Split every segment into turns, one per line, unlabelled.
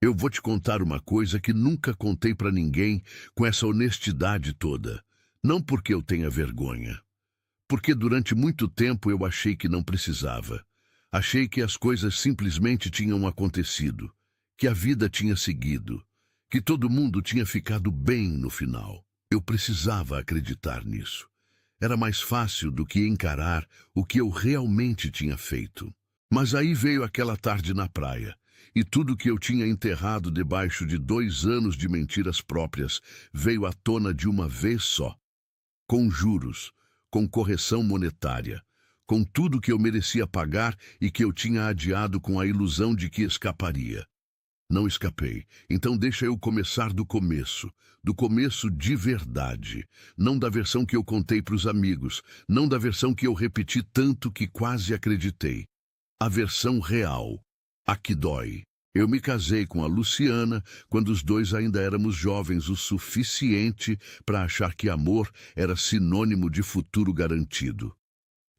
Eu vou te contar uma coisa que nunca contei pra ninguém com essa honestidade toda. Não porque eu tenha vergonha. Porque durante muito tempo eu achei que não precisava. Achei que as coisas simplesmente tinham acontecido, que a vida tinha seguido, que todo mundo tinha ficado bem no final. Eu precisava acreditar nisso. Era mais fácil do que encarar o que eu realmente tinha feito. Mas aí veio aquela tarde na praia, e tudo que eu tinha enterrado debaixo de 2 anos de mentiras próprias veio à tona de uma vez só. Com juros, com correção monetária, com tudo que eu merecia pagar e que eu tinha adiado com a ilusão de que escaparia. Não escapei, então deixa eu começar do começo de verdade, não da versão que eu contei para os amigos, não da versão que eu repeti tanto que quase acreditei. A versão real, a que dói. Eu me casei com a Luciana quando os dois ainda éramos jovens o suficiente para achar que amor era sinônimo de futuro garantido.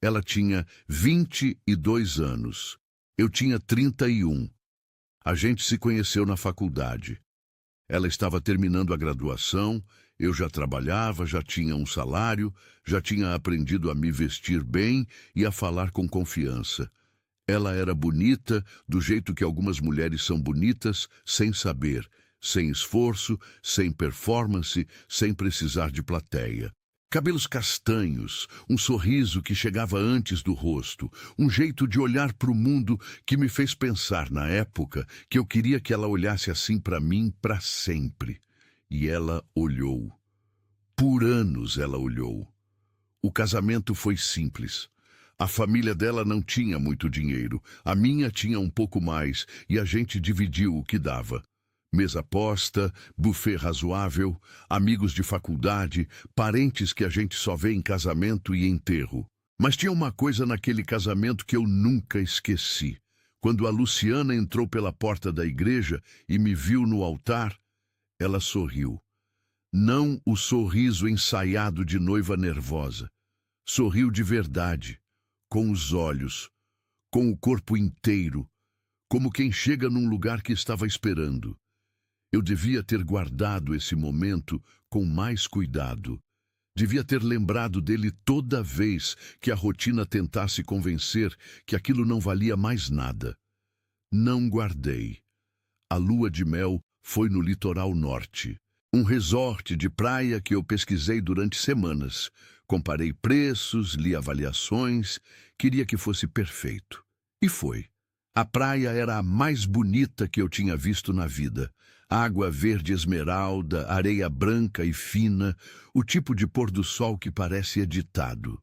Ela tinha 22 anos. Eu tinha 31. A gente se conheceu na faculdade. Ela estava terminando a graduação, eu já trabalhava, já tinha um salário, já tinha aprendido a me vestir bem e a falar com confiança. Ela era bonita, do jeito que algumas mulheres são bonitas, sem saber, sem esforço, sem performance, sem precisar de plateia. Cabelos castanhos, um sorriso que chegava antes do rosto, um jeito de olhar para o mundo que me fez pensar na época que eu queria que ela olhasse assim para mim para sempre. E ela olhou. Por anos ela olhou. O casamento foi simples. A família dela não tinha muito dinheiro, a minha tinha um pouco mais e a gente dividiu o que dava. Mesa posta, buffet razoável, amigos de faculdade, parentes que a gente só vê em casamento e enterro. Mas tinha uma coisa naquele casamento que eu nunca esqueci. Quando a Luciana entrou pela porta da igreja e me viu no altar, ela sorriu. Não o sorriso ensaiado de noiva nervosa. Sorriu de verdade, com os olhos, com o corpo inteiro, como quem chega num lugar que estava esperando. Eu devia ter guardado esse momento com mais cuidado. Devia ter lembrado dele toda vez que a rotina tentasse convencer que aquilo não valia mais nada. Não guardei. A lua de mel foi no litoral norte. Um resort de praia que eu pesquisei durante semanas. Comparei preços, li avaliações, queria que fosse perfeito. E foi. A praia era a mais bonita que eu tinha visto na vida. Água verde esmeralda, areia branca e fina, o tipo de pôr do sol que parece editado.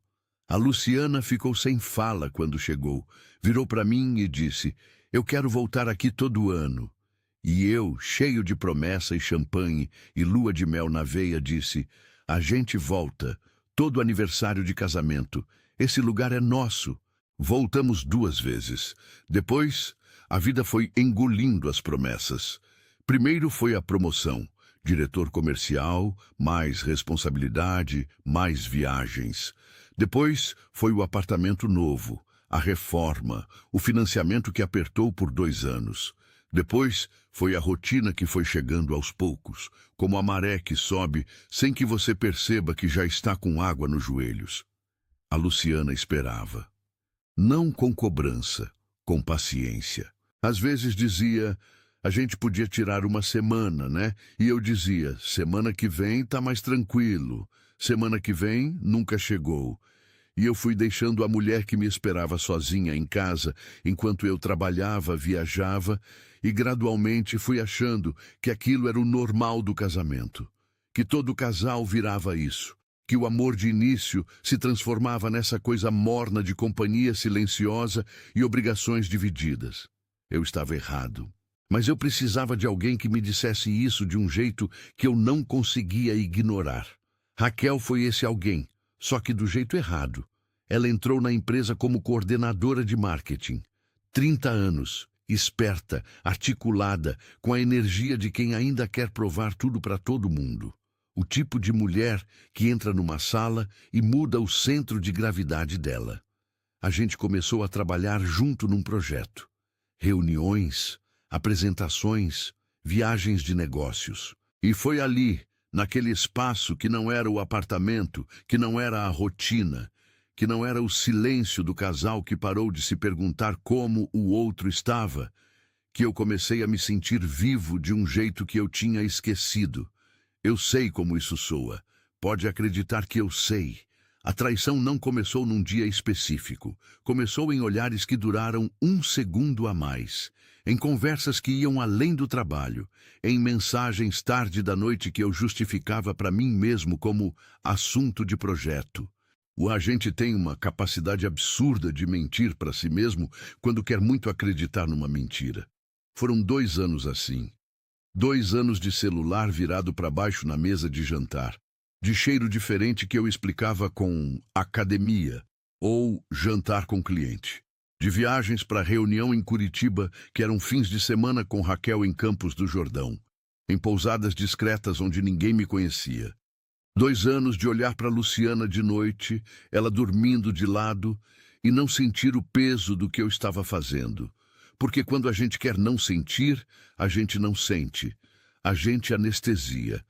A Luciana ficou sem fala quando chegou. Virou para mim e disse, eu quero voltar aqui todo ano. E eu, cheio de promessa e champanhe e lua de mel na veia, disse, a gente volta, todo aniversário de casamento. Esse lugar é nosso. Voltamos 2 vezes. Depois, a vida foi engolindo as promessas. Primeiro foi a promoção, diretor comercial, mais responsabilidade, mais viagens. Depois foi o apartamento novo, a reforma, o financiamento que apertou por 2 anos. Depois foi a rotina que foi chegando aos poucos, como a maré que sobe sem que você perceba que já está com água nos joelhos. A Luciana esperava. Não com cobrança, com paciência. Às vezes dizia, a gente podia tirar uma semana, né? E eu dizia, semana que vem tá mais tranquilo. Semana que vem nunca chegou. E eu fui deixando a mulher que me esperava sozinha em casa, enquanto eu trabalhava, viajava, e gradualmente fui achando que aquilo era o normal do casamento. Que todo casal virava isso. Que o amor de início se transformava nessa coisa morna de companhia silenciosa e obrigações divididas. Eu estava errado. Mas eu precisava de alguém que me dissesse isso de um jeito que eu não conseguia ignorar. Raquel foi esse alguém, só que do jeito errado. Ela entrou na empresa como coordenadora de marketing. 30 anos, esperta, articulada, com a energia de quem ainda quer provar tudo para todo mundo. O tipo de mulher que entra numa sala e muda o centro de gravidade dela. A gente começou a trabalhar junto num projeto. Reuniões, apresentações, viagens de negócios. E foi ali, naquele espaço que não era o apartamento, que não era a rotina, que não era o silêncio do casal que parou de se perguntar como o outro estava, que eu comecei a me sentir vivo de um jeito que eu tinha esquecido. Eu sei como isso soa. Pode acreditar que eu sei. A traição não começou num dia específico. Começou em olhares que duraram um segundo a mais, em conversas que iam além do trabalho, em mensagens tarde da noite que eu justificava para mim mesmo como assunto de projeto. O agente tem uma capacidade absurda de mentir para si mesmo quando quer muito acreditar numa mentira. Foram 2 anos assim. 2 anos de celular virado para baixo na mesa de jantar, de cheiro diferente que eu explicava com academia ou jantar com cliente, de viagens para reunião em Curitiba que eram fins de semana com Raquel em Campos do Jordão, em pousadas discretas onde ninguém me conhecia. 2 anos de olhar para Luciana de noite, ela dormindo de lado, e não sentir o peso do que eu estava fazendo. Porque quando a gente quer não sentir, a gente não sente. A gente anestesia.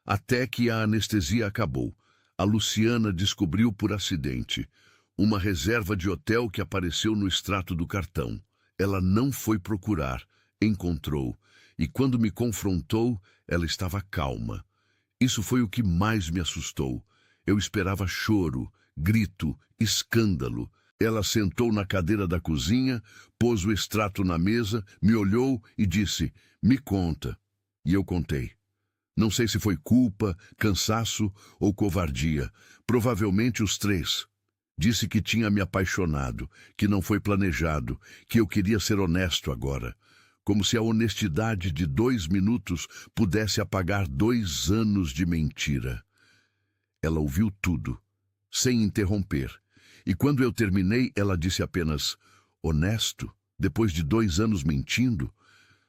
Até que a anestesia acabou. A Luciana descobriu por acidente uma reserva de hotel que apareceu no extrato do cartão. Ela não foi procurar, encontrou. E quando me confrontou, ela estava calma. Isso foi o que mais me assustou. Eu esperava choro, grito, escândalo. Ela sentou na cadeira da cozinha, pôs o extrato na mesa, me olhou e disse, me conta. E eu contei. Não sei se foi culpa, cansaço ou covardia. Provavelmente os 3. Disse que tinha me apaixonado, que não foi planejado, que eu queria ser honesto agora. Como se a honestidade de 2 minutos pudesse apagar 2 anos de mentira. Ela ouviu tudo, sem interromper. E quando eu terminei, ela disse apenas, honesto? Depois de 2 anos mentindo?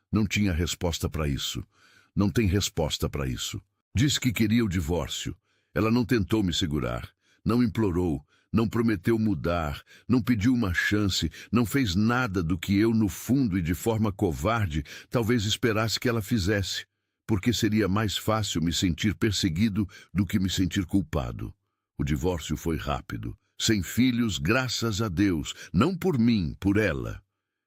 Não tinha resposta para isso. Não tem resposta para isso. Disse que queria o divórcio. Ela não tentou me segurar. Não implorou. Não prometeu mudar. Não pediu uma chance. Não fez nada do que eu, no fundo e de forma covarde, talvez esperasse que ela fizesse. Porque seria mais fácil me sentir perseguido do que me sentir culpado. O divórcio foi rápido. Sem filhos, graças a Deus. Não por mim, por ela.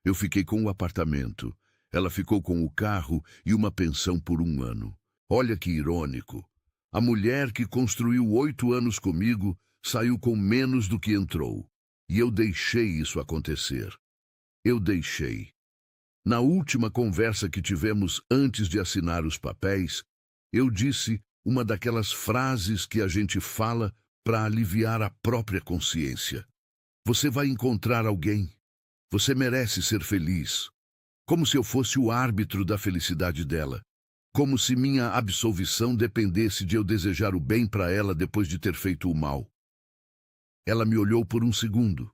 Eu fiquei com o apartamento. Ela ficou com o carro e uma pensão por 1 ano. Olha que irônico. A mulher que construiu 8 anos comigo saiu com menos do que entrou. E eu deixei isso acontecer. Eu deixei. Na última conversa que tivemos antes de assinar os papéis, eu disse uma daquelas frases que a gente fala para aliviar a própria consciência. Você vai encontrar alguém. Você merece ser feliz. Como se eu fosse o árbitro da felicidade dela. Como se minha absolvição dependesse de eu desejar o bem para ela depois de ter feito o mal. Ela me olhou por 1 segundo.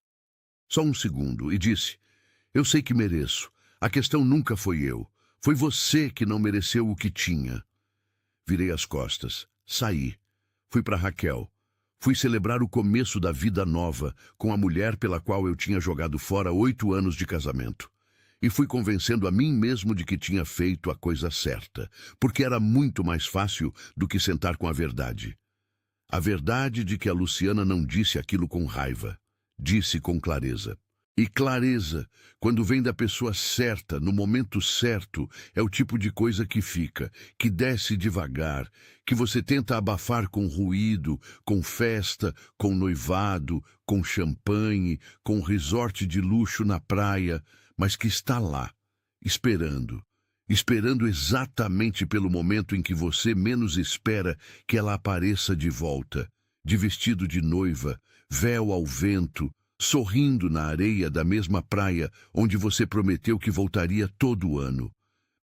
Só 1 segundo, e disse, eu sei que mereço. A questão nunca foi eu. Foi você que não mereceu o que tinha. Virei as costas. Saí. Fui para Raquel. Fui celebrar o começo da vida nova com a mulher pela qual eu tinha jogado fora 8 anos de casamento. E fui convencendo a mim mesmo de que tinha feito a coisa certa, porque era muito mais fácil do que sentar com a verdade. A verdade de que a Luciana não disse aquilo com raiva, disse com clareza. E clareza, quando vem da pessoa certa, no momento certo, é o tipo de coisa que fica, que desce devagar, que você tenta abafar com ruído, com festa, com noivado, com champanhe, com resort de luxo na praia, mas que está lá, esperando exatamente pelo momento em que você menos espera que ela apareça de volta, de vestido de noiva, véu ao vento, sorrindo na areia da mesma praia onde você prometeu que voltaria todo ano.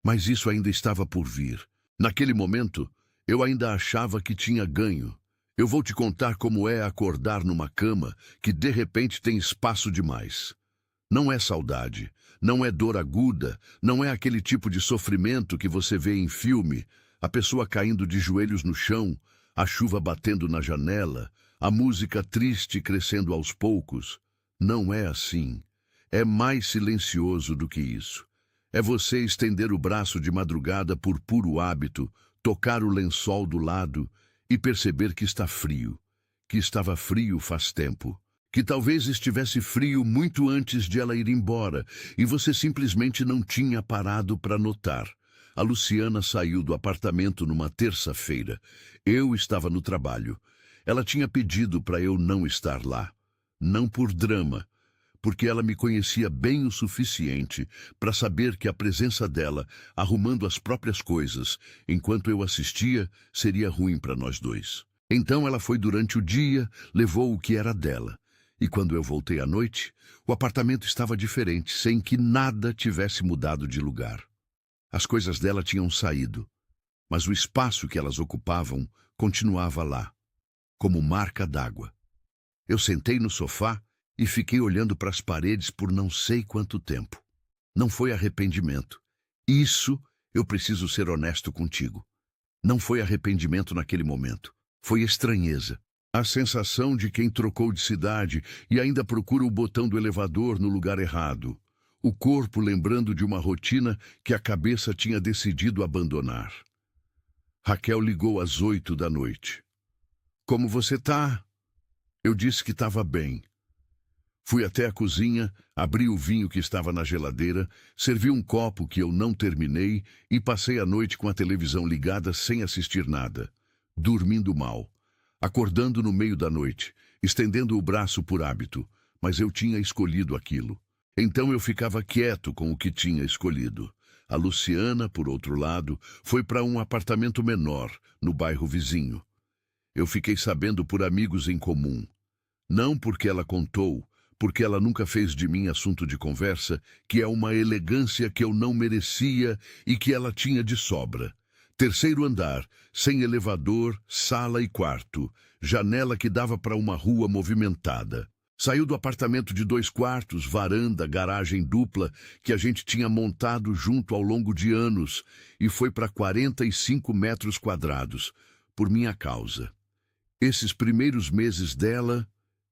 Mas isso ainda estava por vir. Naquele momento, eu ainda achava que tinha ganho. Eu vou te contar como é acordar numa cama que de repente tem espaço demais. Não é saudade, não é dor aguda, não é aquele tipo de sofrimento que você vê em filme, a pessoa caindo de joelhos no chão, a chuva batendo na janela, a música triste crescendo aos poucos. Não é assim. É mais silencioso do que isso. É você estender o braço de madrugada por puro hábito, tocar o lençol do lado e perceber que está frio, que estava frio faz tempo, que talvez estivesse frio muito antes de ela ir embora e você simplesmente não tinha parado para notar. A Luciana saiu do apartamento numa terça-feira. Eu estava no trabalho. Ela tinha pedido para eu não estar lá. Não por drama, porque ela me conhecia bem o suficiente para saber que a presença dela, arrumando as próprias coisas, enquanto eu assistia, seria ruim para nós dois. Então ela foi durante o dia, levou o que era dela. E quando eu voltei à noite, o apartamento estava diferente, sem que nada tivesse mudado de lugar. As coisas dela tinham saído, mas o espaço que elas ocupavam continuava lá, como marca d'água. Eu sentei no sofá e fiquei olhando para as paredes por não sei quanto tempo. Não foi arrependimento. Isso eu preciso ser honesto contigo. Não foi arrependimento naquele momento. Foi estranheza. A sensação de quem trocou de cidade e ainda procura o botão do elevador no lugar errado. O corpo lembrando de uma rotina que a cabeça tinha decidido abandonar. Raquel ligou às 8 da noite. Como você tá? Eu disse que estava bem. Fui até a cozinha, abri o vinho que estava na geladeira, servi um copo que eu não terminei e passei a noite com a televisão ligada sem assistir nada. Dormindo mal. Acordando no meio da noite, estendendo o braço por hábito, mas eu tinha escolhido aquilo. Então eu ficava quieto com o que tinha escolhido. A Luciana, por outro lado, foi para um apartamento menor, no bairro vizinho. Eu fiquei sabendo por amigos em comum. Não porque ela contou, porque ela nunca fez de mim assunto de conversa, que é uma elegância que eu não merecia e que ela tinha de sobra. Terceiro andar, sem elevador, sala e quarto, janela que dava para uma rua movimentada. Saiu do apartamento de 2 quartos, varanda, garagem dupla, que a gente tinha montado junto ao longo de anos, e foi para 45 metros quadrados, por minha causa. Esses primeiros meses dela,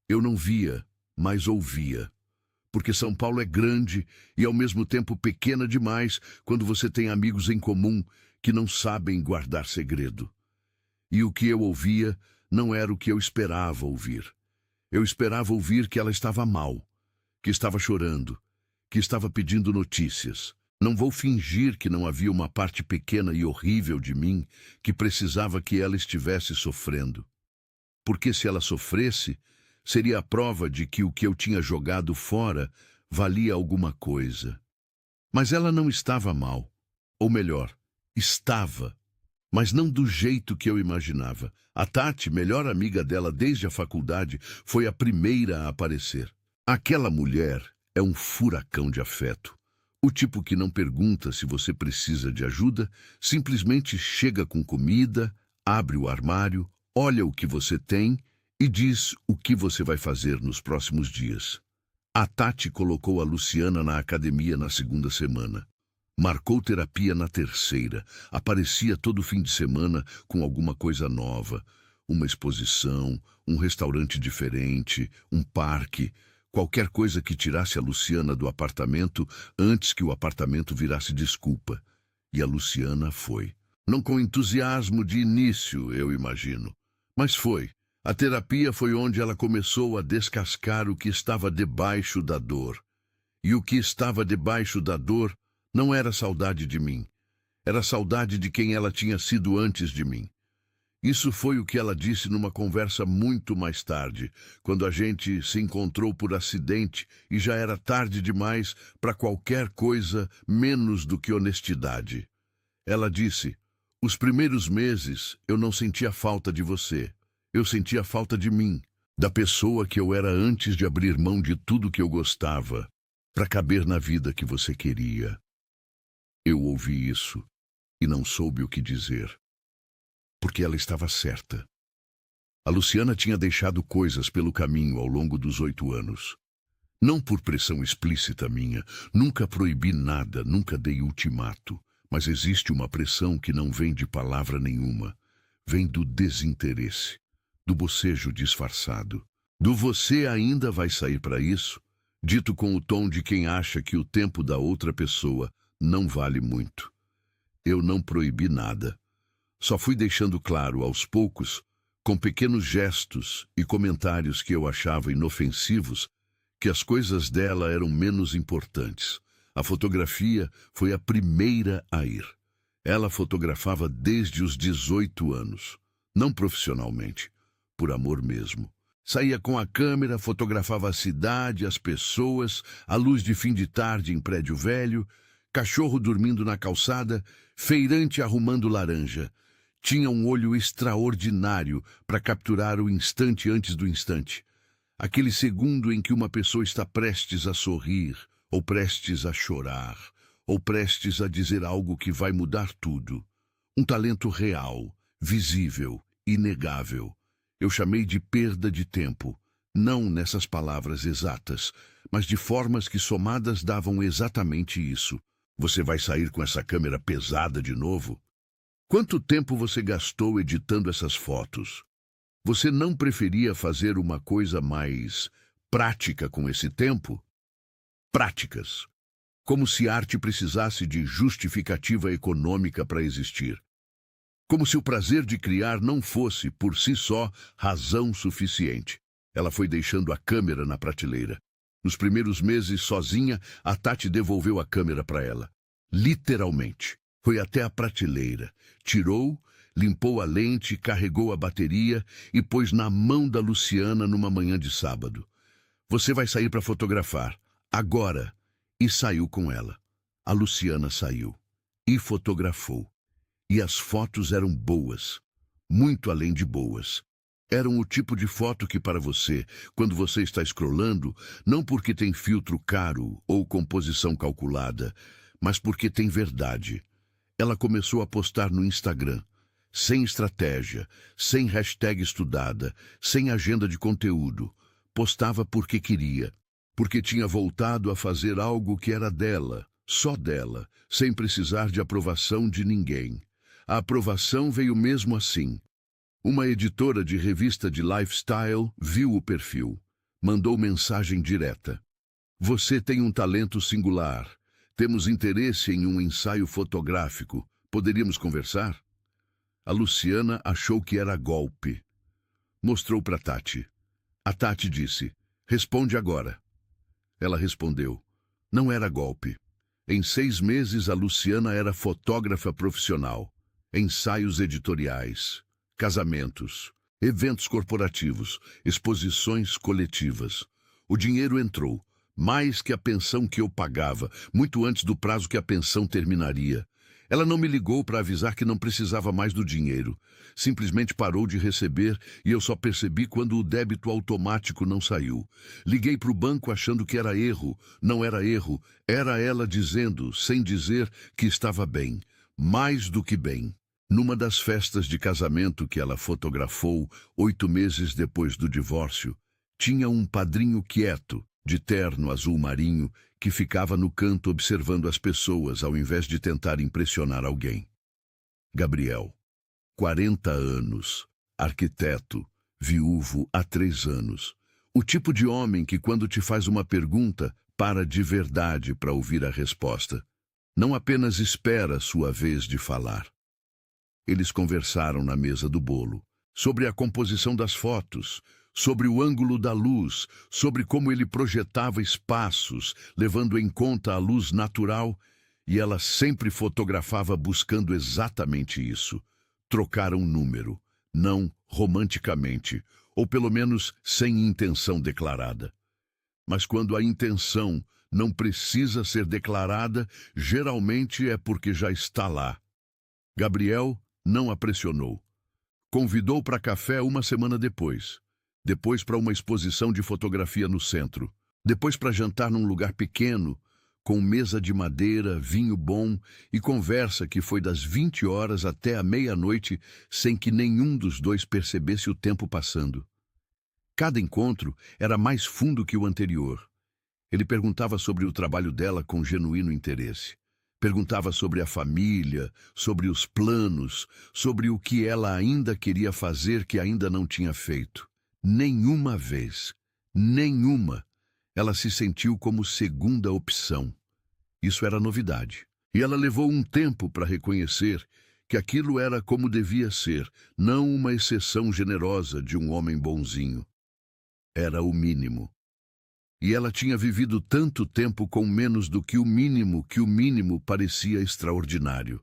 eu não via, mas ouvia. Porque São Paulo é grande e ao mesmo tempo pequena demais quando você tem amigos em comum que não sabem guardar segredo. E o que eu ouvia não era o que eu esperava ouvir. Eu esperava ouvir que ela estava mal, que estava chorando, que estava pedindo notícias. Não vou fingir que não havia uma parte pequena e horrível de mim que precisava que ela estivesse sofrendo. Porque se ela sofresse, seria a prova de que o que eu tinha jogado fora valia alguma coisa. Mas ela não estava mal. Ou melhor, estava. Mas não do jeito que eu imaginava. A Tati, melhor amiga dela desde a faculdade, foi a primeira a aparecer. Aquela mulher é um furacão de afeto. O tipo que não pergunta se você precisa de ajuda, simplesmente chega com comida, abre o armário, olha o que você tem e diz o que você vai fazer nos próximos dias. A Tati colocou a Luciana na academia na 2ª semana. Marcou terapia na 3ª. Aparecia todo fim de semana com alguma coisa nova. Uma exposição, um restaurante diferente, um parque. Qualquer coisa que tirasse a Luciana do apartamento antes que o apartamento virasse desculpa. E a Luciana foi. Não com entusiasmo de início, eu imagino. Mas foi. A terapia foi onde ela começou a descascar o que estava debaixo da dor. E o que estava debaixo da dor não era saudade de mim. Era saudade de quem ela tinha sido antes de mim. Isso foi o que ela disse numa conversa muito mais tarde, quando a gente se encontrou por acidente e já era tarde demais para qualquer coisa menos do que honestidade. Ela disse: "Os primeiros meses eu não sentia falta de você. Eu sentia falta de mim, da pessoa que eu era antes de abrir mão de tudo que eu gostava, para caber na vida que você queria." Eu ouvi isso e não soube o que dizer, porque ela estava certa. A Luciana tinha deixado coisas pelo caminho ao longo dos 8 anos. Não por pressão explícita minha, nunca proibi nada, nunca dei ultimato, mas existe uma pressão que não vem de palavra nenhuma, vem do desinteresse, do bocejo disfarçado, do "você ainda vai sair para isso", dito com o tom de quem acha que o tempo da outra pessoa não vale muito. Eu não proibi nada. Só fui deixando claro, aos poucos, com pequenos gestos e comentários que eu achava inofensivos, que as coisas dela eram menos importantes. A fotografia foi a primeira a ir. Ela fotografava desde os 18 anos. Não profissionalmente, por amor mesmo. Saía com a câmera, fotografava a cidade, as pessoas, a luz de fim de tarde em prédio velho, cachorro dormindo na calçada, feirante arrumando laranja. Tinha um olho extraordinário para capturar o instante antes do instante. Aquele segundo em que uma pessoa está prestes a sorrir, ou prestes a chorar, ou prestes a dizer algo que vai mudar tudo. Um talento real, visível, inegável. Eu chamei de perda de tempo, não nessas palavras exatas, mas de formas que somadas davam exatamente isso. Você vai sair com essa câmera pesada de novo? Quanto tempo você gastou editando essas fotos? Você não preferia fazer uma coisa mais prática com esse tempo? Práticas. Como se arte precisasse de justificativa econômica para existir. Como se o prazer de criar não fosse, por si só, razão suficiente. Ela foi deixando a câmera na prateleira. Nos primeiros meses, sozinha, a Tati devolveu a câmera para ela. Literalmente. Foi até a prateleira, tirou, limpou a lente, carregou a bateria e pôs na mão da Luciana numa manhã de sábado. Você vai sair para fotografar, agora. E saiu com ela. A Luciana saiu e fotografou. E as fotos eram boas, muito além de boas. Eram o tipo de foto que para você, quando você está scrollando, não porque tem filtro caro ou composição calculada, mas porque tem verdade. Ela começou a postar no Instagram, sem estratégia, sem hashtag estudada, sem agenda de conteúdo. Postava porque queria, porque tinha voltado a fazer algo que era dela, só dela, sem precisar de aprovação de ninguém. A aprovação veio mesmo assim. Uma editora de revista de lifestyle viu o perfil, mandou mensagem direta. Você tem um talento singular. Temos interesse em um ensaio fotográfico. Poderíamos conversar? A Luciana achou que era golpe. Mostrou para Tati. A Tati disse, responde agora. Ela respondeu, não era golpe. Em 6 meses a Luciana era fotógrafa profissional. Ensaios editoriais, casamentos, eventos corporativos, exposições coletivas. O dinheiro entrou, mais que a pensão que eu pagava, muito antes do prazo que a pensão terminaria. Ela não me ligou para avisar que não precisava mais do dinheiro. Simplesmente parou de receber e eu só percebi quando o débito automático não saiu. Liguei para o banco achando que era erro. Não era erro, era ela dizendo, sem dizer, que estava bem. Mais do que bem. Numa das festas de casamento que ela fotografou 8 meses depois do divórcio, tinha um padrinho quieto, de terno azul marinho, que ficava no canto observando as pessoas ao invés de tentar impressionar alguém. Gabriel, 40 anos, arquiteto, viúvo há 3 anos. O tipo de homem que quando te faz uma pergunta, para de verdade para ouvir a resposta. Não apenas espera sua vez de falar. Eles conversaram na mesa do bolo, sobre a composição das fotos, sobre o ângulo da luz, sobre como ele projetava espaços, levando em conta a luz natural, e ela sempre fotografava buscando exatamente isso. Trocaram número, não romanticamente, ou pelo menos sem intenção declarada. Mas quando a intenção não precisa ser declarada, geralmente é porque já está lá. Gabriel não a pressionou. Convidou para café uma semana depois para uma exposição de fotografia no centro, depois para jantar num lugar pequeno, com mesa de madeira, vinho bom e conversa que foi das 20 horas até a meia-noite sem que nenhum dos dois percebesse o tempo passando. Cada encontro era mais fundo que o anterior. Ele perguntava sobre o trabalho dela com genuíno interesse. Perguntava sobre a família, sobre os planos, sobre o que ela ainda queria fazer que ainda não tinha feito. Nenhuma vez, nenhuma, ela se sentiu como segunda opção. Isso era novidade. E ela levou um tempo para reconhecer que aquilo era como devia ser, não uma exceção generosa de um homem bonzinho. Era o mínimo. E ela tinha vivido tanto tempo com menos do que o mínimo parecia extraordinário.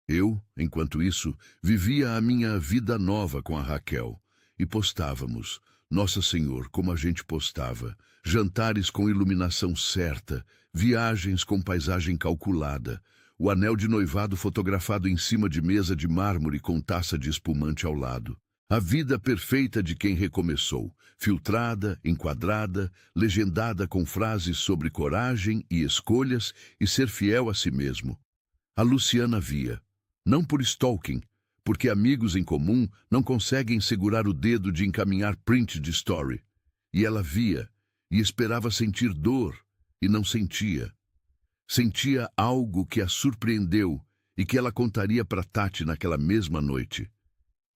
Eu, enquanto isso, vivia a minha vida nova com a Raquel. E postávamos, Nossa Senhor, como a gente postava, jantares com iluminação certa, viagens com paisagem calculada, o anel de noivado fotografado em cima de mesa de mármore com taça de espumante ao lado. A vida perfeita de quem recomeçou, filtrada, enquadrada, legendada com frases sobre coragem e escolhas e ser fiel a si mesmo. A Luciana via, não por stalking, porque amigos em comum não conseguem segurar o dedo de encaminhar print de story. E ela via, e esperava sentir dor, e não sentia. Sentia algo que a surpreendeu e que ela contaria para Tati naquela mesma noite.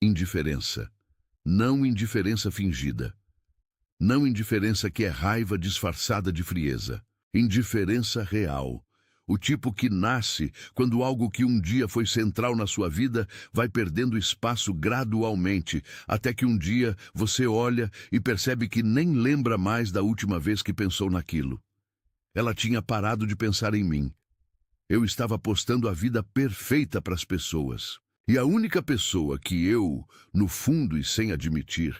Indiferença. Não indiferença fingida. Não indiferença que é raiva disfarçada de frieza. Indiferença real. O tipo que nasce quando algo que um dia foi central na sua vida vai perdendo espaço gradualmente, até que um dia você olha e percebe que nem lembra mais da última vez que pensou naquilo. Ela tinha parado de pensar em mim. Eu estava postando a vida perfeita para as pessoas. E a única pessoa que eu, no fundo e sem admitir,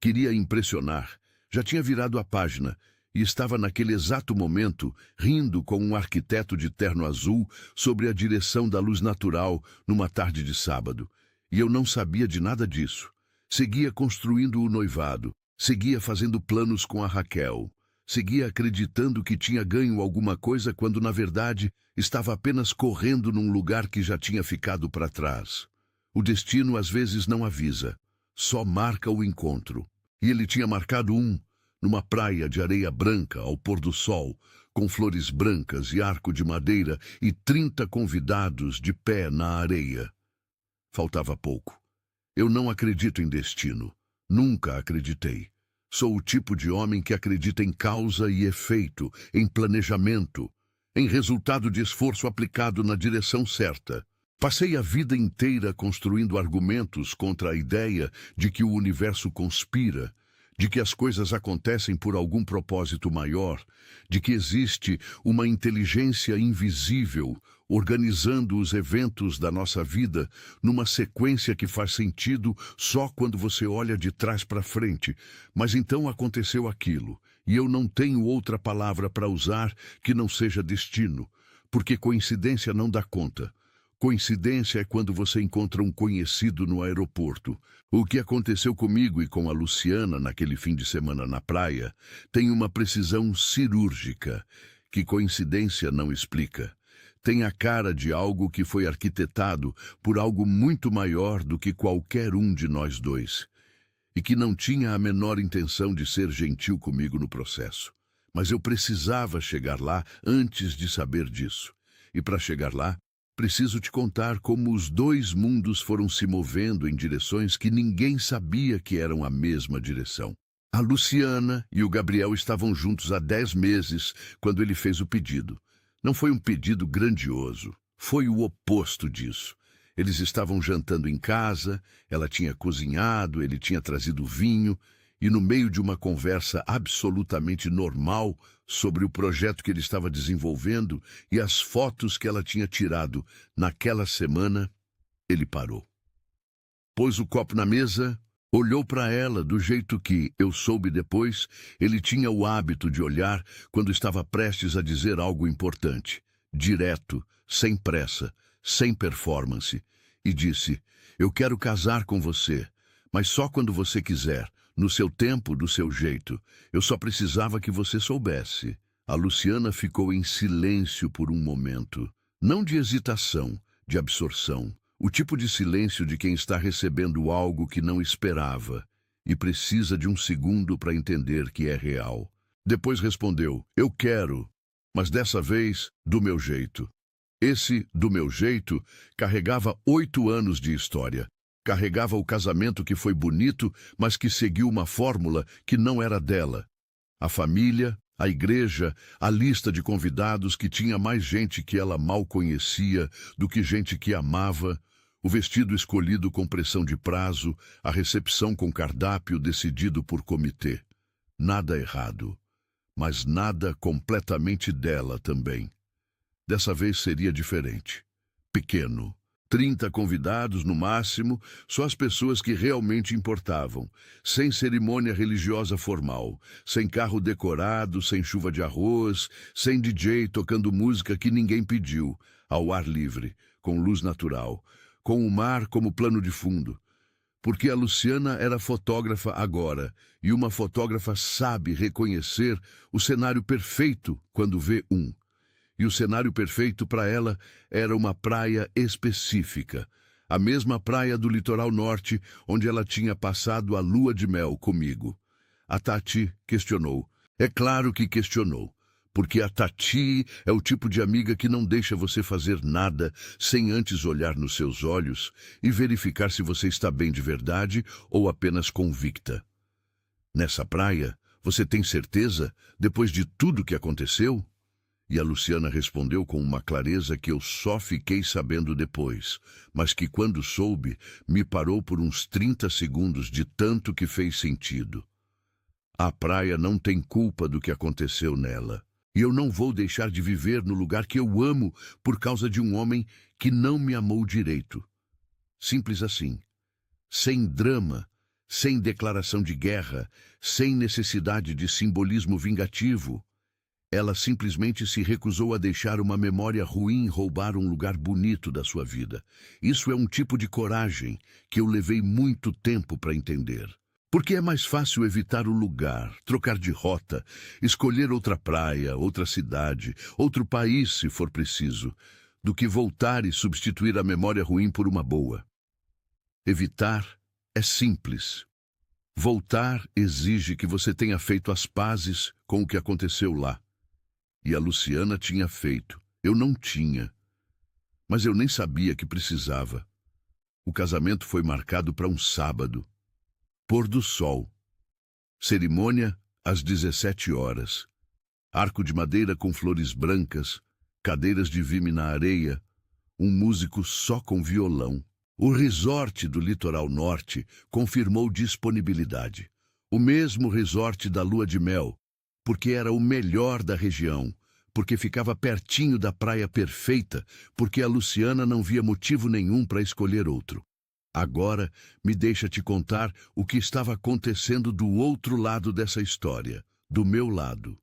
queria impressionar, já tinha virado a página e estava naquele exato momento rindo com um arquiteto de terno azul sobre a direção da luz natural numa tarde de sábado. E eu não sabia de nada disso. Seguia construindo o noivado, seguia fazendo planos com a Raquel, seguia acreditando que tinha ganho alguma coisa quando, na verdade, estava apenas correndo num lugar que já tinha ficado para trás. O destino às vezes não avisa, só marca o encontro. E ele tinha marcado numa praia de areia branca ao pôr do sol, com flores brancas e arco de madeira e 30 convidados de pé na areia. Faltava pouco. Eu não acredito em destino. Nunca acreditei. Sou o tipo de homem que acredita em causa e efeito, em planejamento, em resultado de esforço aplicado na direção certa. Passei a vida inteira construindo argumentos contra a ideia de que o universo conspira, de que as coisas acontecem por algum propósito maior, de que existe uma inteligência invisível organizando os eventos da nossa vida numa sequência que faz sentido só quando você olha de trás para frente. Mas então aconteceu aquilo, e eu não tenho outra palavra para usar que não seja destino, porque coincidência não dá conta. Coincidência é quando você encontra um conhecido no aeroporto. O que aconteceu comigo e com a Luciana naquele fim de semana na praia tem uma precisão cirúrgica que coincidência não explica. Tem a cara de algo que foi arquitetado por algo muito maior do que qualquer um de nós dois, e que não tinha a menor intenção de ser gentil comigo no processo. Mas eu precisava chegar lá antes de saber disso. E para chegar lá, preciso te contar como os dois mundos foram se movendo em direções que ninguém sabia que eram a mesma direção. A Luciana e o Gabriel estavam juntos há 10 meses quando ele fez o pedido. Não foi um pedido grandioso, foi o oposto disso. Eles estavam jantando em casa, ela tinha cozinhado, ele tinha trazido vinho, e no meio de uma conversa absolutamente normal sobre o projeto que ele estava desenvolvendo e as fotos que ela tinha tirado naquela semana, ele parou. Pôs o copo na mesa, olhou para ela do jeito que, eu soube depois, ele tinha o hábito de olhar quando estava prestes a dizer algo importante, direto, sem pressa, sem performance, e disse: "Eu quero casar com você, mas só quando você quiser, no seu tempo, do seu jeito. Eu só precisava que você soubesse." A Luciana ficou em silêncio por um momento, não de hesitação, de absorção. O tipo de silêncio de quem está recebendo algo que não esperava e precisa de um segundo para entender que é real. Depois respondeu: "Eu quero, mas dessa vez, do meu jeito." Esse, do meu jeito, carregava 8 anos de história. Carregava o casamento que foi bonito, mas que seguiu uma fórmula que não era dela. A família, A igreja, a lista de convidados que tinha mais gente que ela mal conhecia do que gente que amava, o vestido escolhido com pressão de prazo, a recepção com cardápio decidido por comitê. Nada errado, mas nada completamente dela também. Dessa vez seria diferente. Pequeno. 30 convidados no máximo, só as pessoas que realmente importavam, sem cerimônia religiosa formal, sem carro decorado, sem chuva de arroz, sem DJ tocando música que ninguém pediu, ao ar livre, com luz natural, com o mar como plano de fundo. Porque a Luciana era fotógrafa agora, e uma fotógrafa sabe reconhecer o cenário perfeito quando vê um. E o cenário perfeito para ela era uma praia específica, a mesma praia do litoral norte onde ela tinha passado a lua de mel comigo. A Tati questionou. É claro que questionou, porque a Tati é o tipo de amiga que não deixa você fazer nada sem antes olhar nos seus olhos e verificar se você está bem de verdade ou apenas convicta. Nessa praia, você tem certeza, depois de tudo que aconteceu? E a Luciana respondeu com uma clareza que eu só fiquei sabendo depois, mas que quando soube, me parou por uns 30 segundos de tanto que fez sentido. A praia não tem culpa do que aconteceu nela, e eu não vou deixar de viver no lugar que eu amo por causa de um homem que não me amou direito. Simples assim. Sem drama, sem declaração de guerra, sem necessidade de simbolismo vingativo. Ela simplesmente se recusou a deixar uma memória ruim roubar um lugar bonito da sua vida. Isso é um tipo de coragem que eu levei muito tempo para entender. Porque é mais fácil evitar o lugar, trocar de rota, escolher outra praia, outra cidade, outro país se for preciso, do que voltar e substituir a memória ruim por uma boa. Evitar é simples. Voltar exige que você tenha feito as pazes com o que aconteceu lá. E a Luciana tinha feito. Eu não tinha. Mas eu nem sabia que precisava. O casamento foi marcado para um sábado. Pôr do sol. Cerimônia às 17 horas. Arco de madeira com flores brancas, cadeiras de vime na areia, um músico só com violão. O resort do litoral norte confirmou disponibilidade. O mesmo resort da lua de mel, porque era o melhor da região, porque ficava pertinho da praia perfeita, porque a Luciana não via motivo nenhum para escolher outro. Agora, me deixa te contar o que estava acontecendo do outro lado dessa história, do meu lado.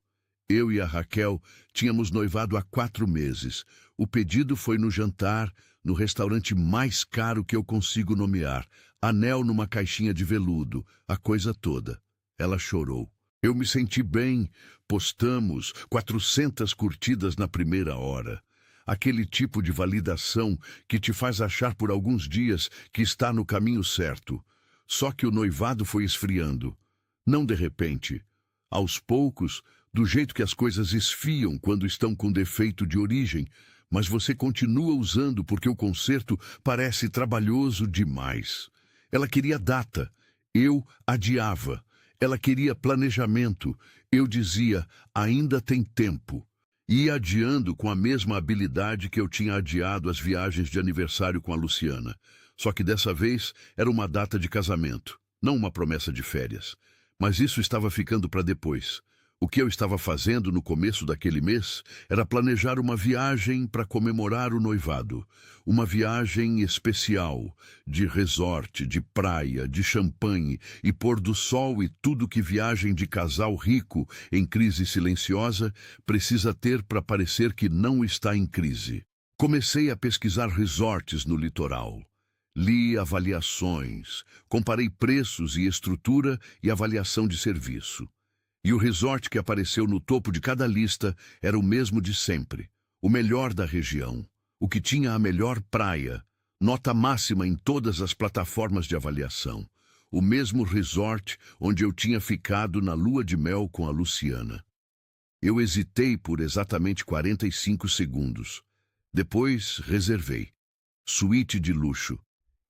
Eu e a Raquel tínhamos noivado há 4 meses. O pedido foi no jantar, no restaurante mais caro que eu consigo nomear, anel numa caixinha de veludo, a coisa toda. Ela chorou. Eu me senti bem, postamos 400 curtidas na primeira hora. Aquele tipo de validação que te faz achar por alguns dias que está no caminho certo. Só que o noivado foi esfriando. Não de repente. Aos poucos, do jeito que as coisas esfiam quando estão com defeito de origem, mas você continua usando porque o concerto parece trabalhoso demais. Ela queria data. Eu adiava. Ela queria planejamento. Eu dizia, ainda tem tempo. E ia adiando com a mesma habilidade que eu tinha adiado as viagens de aniversário com a Luciana. Só que dessa vez era uma data de casamento, não uma promessa de férias. Mas isso estava ficando para depois. O que eu estava fazendo no começo daquele mês era planejar uma viagem para comemorar o noivado. Uma viagem especial, de resort, de praia, de champanhe e pôr do sol e tudo que viagem de casal rico em crise silenciosa precisa ter para parecer que não está em crise. Comecei a pesquisar resorts no litoral. Li avaliações, comparei preços e estrutura e avaliação de serviço. E o resort que apareceu no topo de cada lista era o mesmo de sempre, o melhor da região, o que tinha a melhor praia, nota máxima em todas as plataformas de avaliação, o mesmo resort onde eu tinha ficado na lua de mel com a Luciana. Eu hesitei por exatamente 45 segundos. Depois reservei. Suíte de luxo.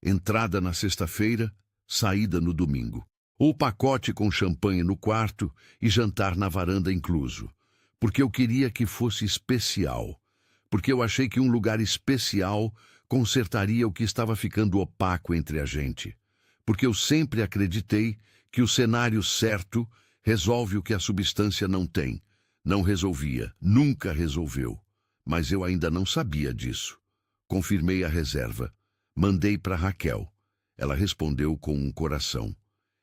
Entrada na sexta-feira, saída no domingo. O pacote com champanhe no quarto e jantar na varanda incluso. Porque eu queria que fosse especial. Porque eu achei que um lugar especial consertaria o que estava ficando opaco entre a gente. Porque eu sempre acreditei que o cenário certo resolve o que a substância não tem. Não resolvia, nunca resolveu. Mas eu ainda não sabia disso. Confirmei a reserva. Mandei para Raquel. Ela respondeu com um coração.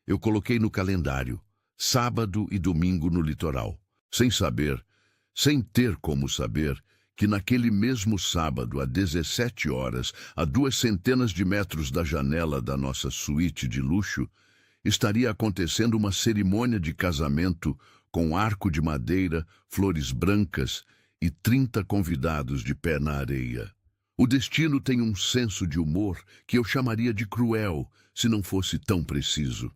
Eu coloquei no calendário, sábado e domingo no litoral. Sem saber, sem ter como saber, que naquele mesmo sábado, às 17 horas, a 200 metros da janela da nossa suíte de luxo, estaria acontecendo uma cerimônia de casamento com arco de madeira, flores brancas e 30 convidados de pé na areia. O destino tem um senso de humor que eu chamaria de cruel, se não fosse tão preciso.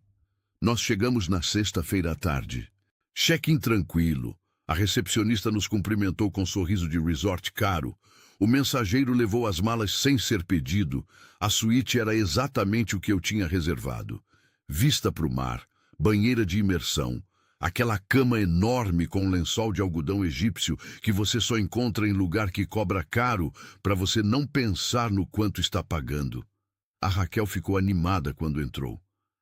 Nós chegamos na sexta-feira à tarde. Check-in tranquilo. A recepcionista nos cumprimentou com um sorriso de resort caro. O mensageiro levou as malas sem ser pedido. A suíte era exatamente o que eu tinha reservado. Vista para o mar, banheira de imersão, aquela cama enorme com um lençol de algodão egípcio que você só encontra em lugar que cobra caro para você não pensar no quanto está pagando. A Raquel ficou animada quando entrou.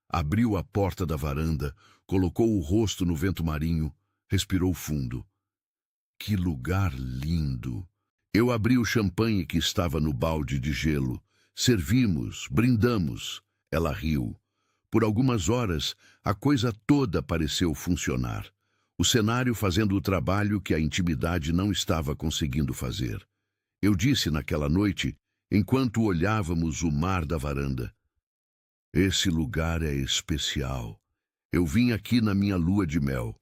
Abriu a porta da varanda, colocou o rosto no vento marinho, respirou fundo. Que lugar lindo! Eu abri o champanhe que estava no balde de gelo. Servimos, brindamos. Ela riu. Por algumas horas, a coisa toda pareceu funcionar. O cenário fazendo o trabalho que a intimidade não estava conseguindo fazer. Eu disse naquela noite, enquanto olhávamos o mar da varanda. Esse lugar é especial. Eu vim aqui na minha lua de mel.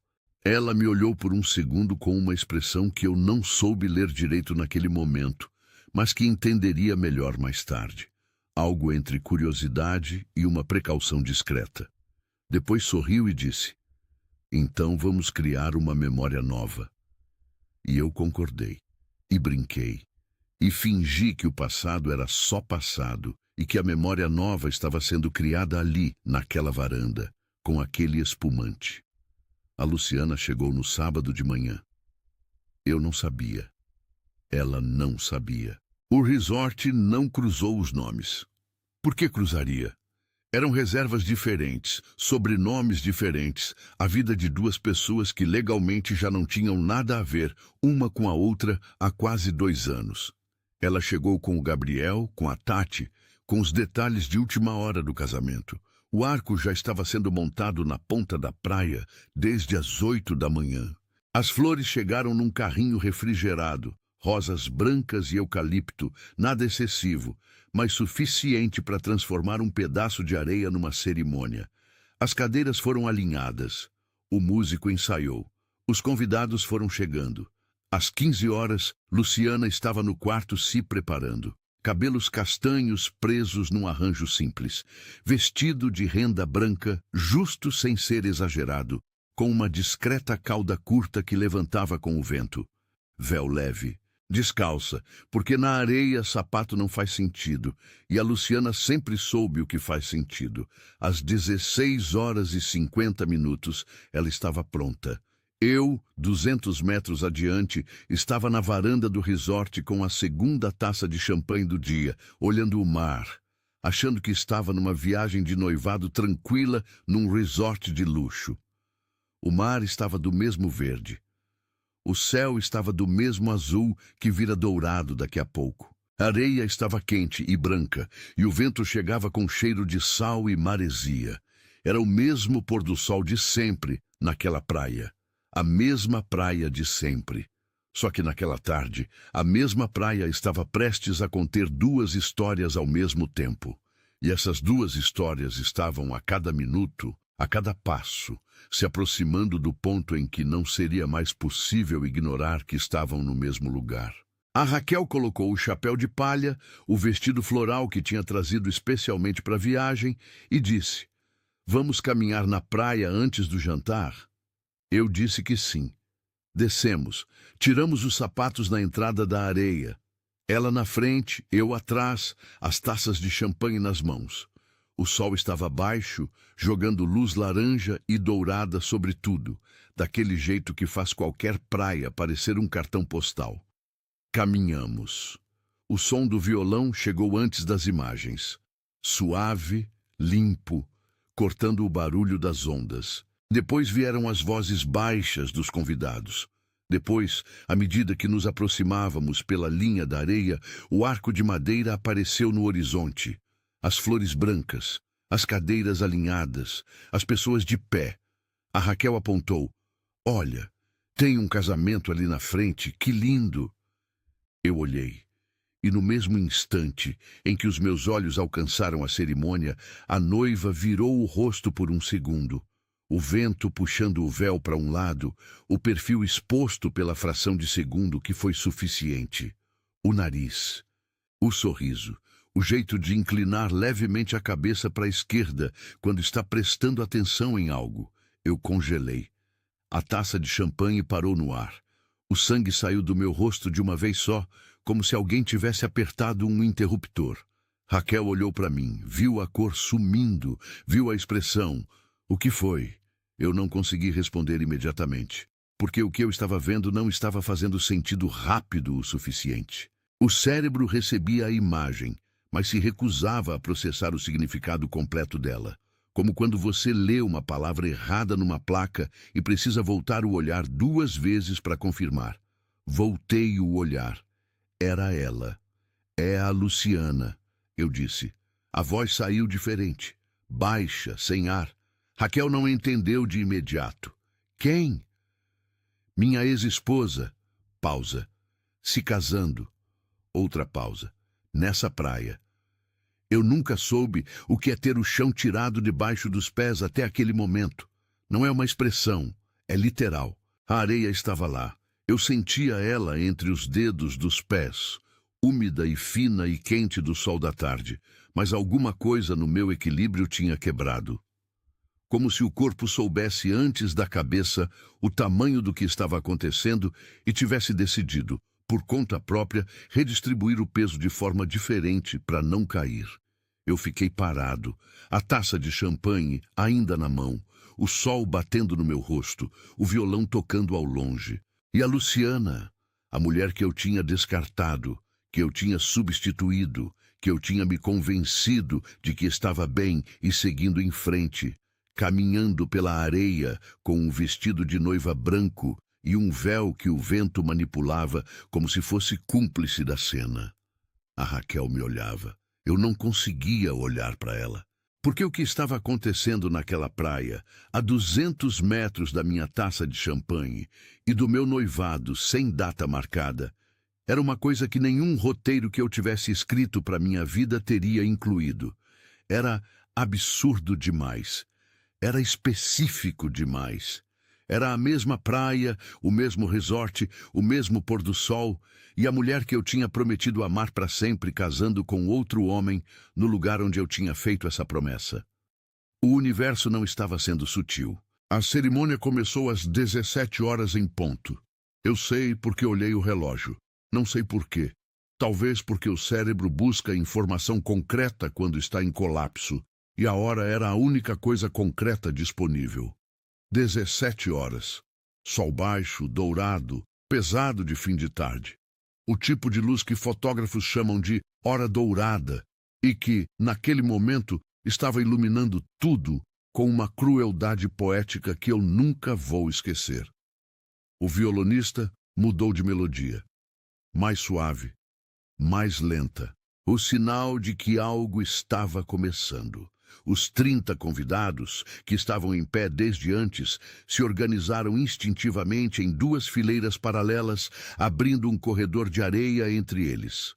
Ela me olhou por um segundo com uma expressão que eu não soube ler direito naquele momento, mas que entenderia melhor mais tarde. Algo entre curiosidade e uma precaução discreta. Depois sorriu e disse, então vamos criar uma memória nova. E eu concordei, e brinquei, e fingi que o passado era só passado, e que a memória nova estava sendo criada ali, naquela varanda, com aquele espumante. A Luciana chegou no sábado de manhã. Eu não sabia. Ela não sabia. O resort não cruzou os nomes. Por que cruzaria? Eram reservas diferentes, sobrenomes diferentes, a vida de duas pessoas que legalmente já não tinham nada a ver uma com a outra há quase 2 anos. Ela chegou com o Gabriel, com a Tati, com os detalhes de última hora do casamento. O arco já estava sendo montado na ponta da praia desde as 8 da manhã. As flores chegaram num carrinho refrigerado, rosas brancas e eucalipto, nada excessivo, mas suficiente para transformar um pedaço de areia numa cerimônia. As cadeiras foram alinhadas. O músico ensaiou. Os convidados foram chegando. Às 15 horas, Luciana estava no quarto se preparando. Cabelos castanhos presos num arranjo simples. Vestido de renda branca, justo sem ser exagerado, com uma discreta cauda curta que levantava com o vento. Véu leve. Descalça, porque na areia sapato não faz sentido, e a Luciana sempre soube o que faz sentido. Às 16 horas e 50 minutos, ela estava pronta. Eu, 200 metros adiante, estava na varanda do resort com a segunda taça de champanhe do dia, olhando o mar, achando que estava numa viagem de noivado tranquila num resort de luxo. O mar estava do mesmo verde. O céu estava do mesmo azul que vira dourado daqui a pouco. A areia estava quente e branca, e o vento chegava com cheiro de sal e maresia. Era o mesmo pôr do sol de sempre naquela praia. A mesma praia de sempre. Só que naquela tarde, a mesma praia estava prestes a conter 2 histórias ao mesmo tempo. E essas 2 histórias estavam a cada minuto, a cada passo, se aproximando do ponto em que não seria mais possível ignorar que estavam no mesmo lugar. A Raquel colocou o chapéu de palha, o vestido floral que tinha trazido especialmente para a viagem, e disse, vamos caminhar na praia antes do jantar? Eu disse que sim. Descemos, tiramos os sapatos na entrada da areia. Ela na frente, eu atrás, as taças de champanhe nas mãos. O sol estava baixo, jogando luz laranja e dourada sobre tudo, daquele jeito que faz qualquer praia parecer um cartão postal. Caminhamos. O som do violão chegou antes das imagens. Suave, limpo, cortando o barulho das ondas. Depois vieram as vozes baixas dos convidados. Depois, à medida que nos aproximávamos pela linha da areia, o arco de madeira apareceu no horizonte. As flores brancas, as cadeiras alinhadas, as pessoas de pé. A Raquel apontou. Olha, tem um casamento ali na frente, que lindo! Eu olhei. E no mesmo instante em que os meus olhos alcançaram a cerimônia, a noiva virou o rosto por um segundo. O vento puxando o véu para um lado, o perfil exposto pela fração de segundo que foi suficiente. O nariz, o sorriso, o jeito de inclinar levemente a cabeça para a esquerda quando está prestando atenção em algo. Eu congelei. A taça de champanhe parou no ar. O sangue saiu do meu rosto de uma vez só, como se alguém tivesse apertado um interruptor. Raquel olhou para mim, viu a cor sumindo, viu a expressão. O que foi? Eu não consegui responder imediatamente, porque o que eu estava vendo não estava fazendo sentido rápido o suficiente. O cérebro recebia a imagem, mas se recusava a processar o significado completo dela. Como quando você lê uma palavra errada numa placa e precisa voltar o olhar 2 vezes para confirmar. Voltei o olhar. Era ela. É a Luciana, eu disse. A voz saiu diferente, baixa, sem ar. Raquel não entendeu de imediato. Quem? Minha ex-esposa. Pausa. Se casando. Outra pausa. Nessa praia. Eu nunca soube o que é ter o chão tirado debaixo dos pés até aquele momento. Não é uma expressão, é literal. A areia estava lá. Eu sentia ela entre os dedos dos pés, úmida e fina e quente do sol da tarde, mas alguma coisa no meu equilíbrio tinha quebrado. Como se o corpo soubesse antes da cabeça o tamanho do que estava acontecendo e tivesse decidido, por conta própria, redistribuir o peso de forma diferente para não cair. Eu fiquei parado, a taça de champanhe ainda na mão, o sol batendo no meu rosto, o violão tocando ao longe. E a Luciana, a mulher que eu tinha descartado, que eu tinha substituído, que eu tinha me convencido de que estava bem e seguindo em frente, caminhando pela areia com um vestido de noiva branco e um véu que o vento manipulava como se fosse cúmplice da cena. A Raquel me olhava. Eu não conseguia olhar para ela. Porque o que estava acontecendo naquela praia, a 200 metros da minha taça de champanhe e do meu noivado sem data marcada, era uma coisa que nenhum roteiro que eu tivesse escrito para minha vida teria incluído. Era absurdo demais. Era específico demais. Era a mesma praia, o mesmo resort, o mesmo pôr do sol e a mulher que eu tinha prometido amar para sempre casando com outro homem no lugar onde eu tinha feito essa promessa. O universo não estava sendo sutil. A cerimônia começou às 17 horas em ponto. Eu sei porque olhei o relógio. Não sei por quê. Talvez porque o cérebro busca informação concreta quando está em colapso e a hora era a única coisa concreta disponível. 17 horas. Sol baixo, dourado, pesado de fim de tarde. O tipo de luz que fotógrafos chamam de hora dourada e que, naquele momento, estava iluminando tudo com uma crueldade poética que eu nunca vou esquecer. O violonista mudou de melodia. Mais suave, mais lenta. O sinal de que algo estava começando. Os 30 convidados, que estavam em pé desde antes, se organizaram instintivamente em 2 fileiras paralelas, abrindo um corredor de areia entre eles.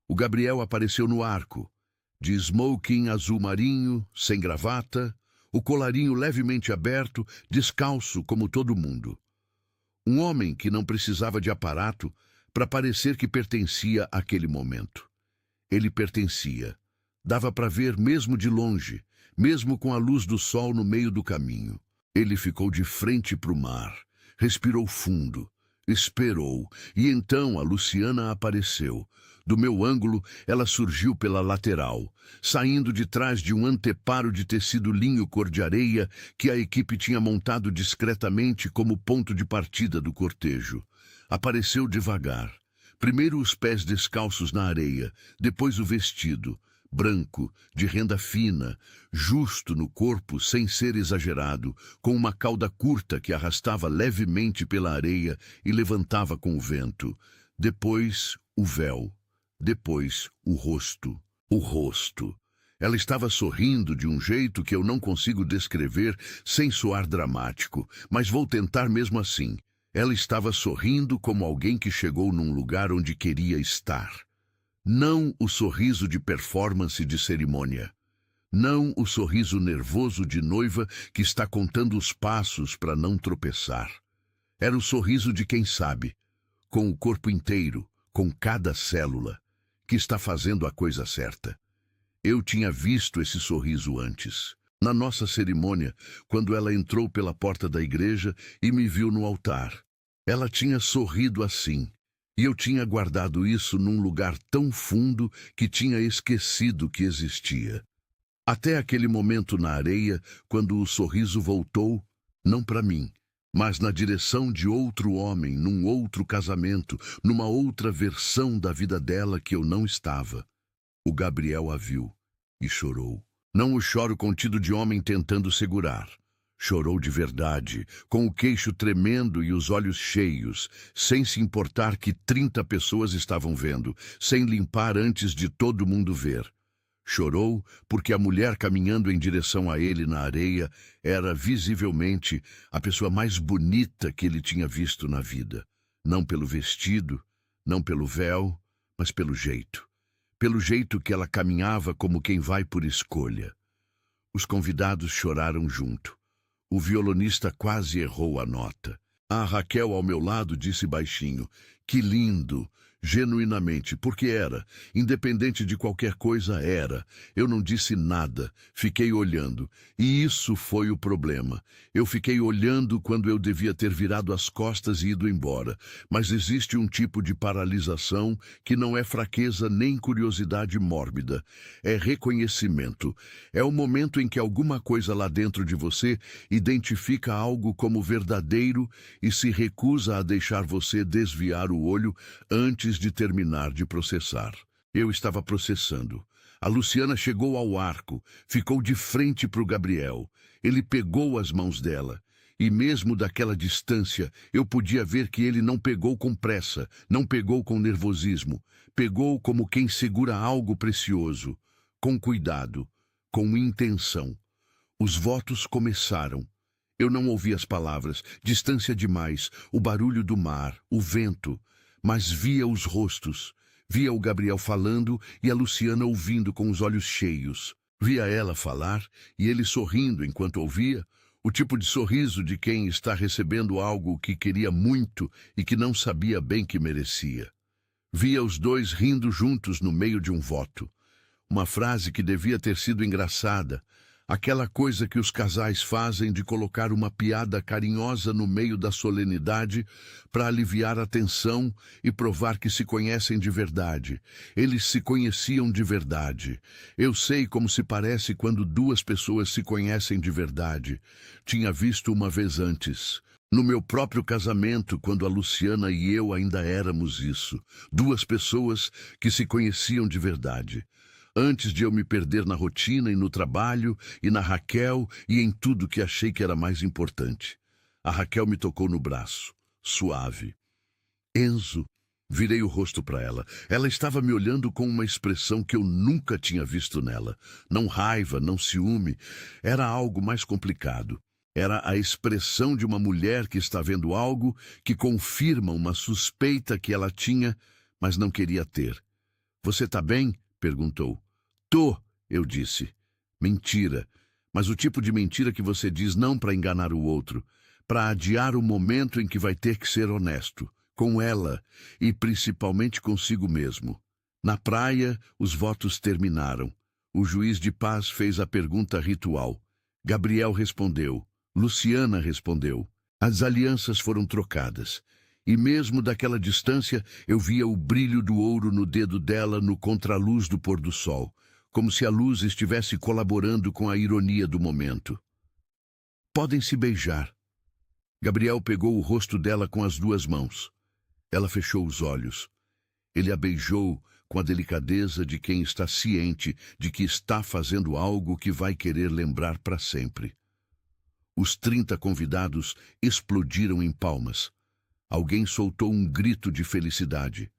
O Gabriel apareceu no arco, de smoking azul marinho, sem gravata, o colarinho levemente aberto, descalço como todo mundo. Um homem que não precisava de aparato para parecer que pertencia àquele momento. Ele pertencia. Dava para ver mesmo de longe, mesmo com a luz do sol no meio do caminho. Ele ficou de frente para o mar, respirou fundo, Esperou, e então a Luciana apareceu. Do meu ângulo, ela surgiu pela lateral, saindo de trás de um anteparo de tecido linho cor de areia que a equipe tinha montado discretamente como ponto de partida do cortejo. Apareceu devagar. Primeiro os pés descalços na areia, depois o vestido, branco, de renda fina, justo no corpo sem ser exagerado, com uma cauda curta que arrastava levemente pela areia e levantava com o vento. Depois o véu. Depois o rosto. O rosto. Ela estava sorrindo de um jeito que eu não consigo descrever sem soar dramático, mas vou tentar mesmo assim. Ela estava sorrindo como alguém que chegou num lugar onde queria estar. Não o sorriso de performance de cerimônia. Não o sorriso nervoso de noiva que está contando os passos para não tropeçar. Era o sorriso de quem sabe, com o corpo inteiro, com cada célula, que está fazendo a coisa certa. Eu tinha visto esse sorriso antes. Na nossa cerimônia, quando ela entrou pela porta da igreja e me viu no altar. Ela tinha sorrido assim, e eu tinha guardado isso num lugar tão fundo que tinha esquecido que existia. Até aquele momento na areia, quando o sorriso voltou, não para mim, mas na direção de outro homem, num outro casamento, numa outra versão da vida dela que eu não estava. O Gabriel a viu e chorou. Não o choro contido de homem tentando segurar. Chorou de verdade, com o queixo tremendo e os olhos cheios, sem se importar que 30 pessoas estavam vendo, sem limpar antes de todo mundo ver. Chorou porque a mulher caminhando em direção a ele na areia era visivelmente a pessoa mais bonita que ele tinha visto na vida. Não pelo vestido, não pelo véu, mas pelo jeito. Pelo jeito que ela caminhava como quem vai por escolha. Os convidados choraram junto. O violonista quase errou a nota. A Raquel ao meu lado disse baixinho, que lindo, genuinamente, porque era, independente de qualquer coisa era. Eu não disse nada, fiquei olhando. E isso foi o problema. Eu fiquei olhando quando eu devia ter virado as costas e ido embora. Mas existe um tipo de paralisação que não é fraqueza nem curiosidade mórbida. É reconhecimento. É o momento em que alguma coisa lá dentro de você identifica algo como verdadeiro e se recusa a deixar você desviar o olho antes de terminar de processar. Eu estava processando. A Luciana chegou ao arco, ficou de frente para o Gabriel. Ele pegou as mãos dela. E mesmo daquela distância, eu podia ver que ele não pegou com pressa, não pegou com nervosismo. Pegou como quem segura algo precioso, com cuidado, com intenção. Os votos começaram. Eu não ouvi as palavras, distância demais, o barulho do mar, o vento, mas via os rostos. Via o Gabriel falando e a Luciana ouvindo com os olhos cheios. Via ela falar e ele sorrindo enquanto ouvia, o tipo de sorriso de quem está recebendo algo que queria muito e que não sabia bem que merecia. Via os dois rindo juntos no meio de um voto. Uma frase que devia ter sido engraçada, aquela coisa que os casais fazem de colocar uma piada carinhosa no meio da solenidade para aliviar a tensão e provar que se conhecem de verdade. Eles se conheciam de verdade. Eu sei como se parece quando duas pessoas se conhecem de verdade. Tinha visto uma vez antes. No meu próprio casamento, quando a Luciana e eu ainda éramos isso. Duas pessoas que se conheciam de verdade. Antes de eu me perder na rotina e no trabalho, e na Raquel, e em tudo que achei que era mais importante. A Raquel me tocou no braço, suave. Enzo, virei o rosto para ela. Ela estava me olhando com uma expressão que eu nunca tinha visto nela. Não raiva, não ciúme. Era algo mais complicado. Era a expressão de uma mulher que está vendo algo que confirma uma suspeita que ela tinha, mas não queria ter. Você tá bem? Perguntou. Tô, eu disse. Mentira. Mas o tipo de mentira que você diz não para enganar o outro, para adiar o momento em que vai ter que ser honesto, com ela e principalmente consigo mesmo. Na praia, os votos terminaram. O juiz de paz fez a pergunta ritual. Gabriel respondeu. Luciana respondeu. As alianças foram trocadas. E mesmo daquela distância eu via o brilho do ouro no dedo dela no contraluz do pôr do sol, como se a luz estivesse colaborando com a ironia do momento. Podem se beijar. Gabriel pegou o rosto dela com as duas mãos. Ela fechou os olhos. Ele a beijou com a delicadeza de quem está ciente de que está fazendo algo que vai querer lembrar para sempre. Os 30 convidados explodiram em palmas. Alguém soltou um grito de felicidade.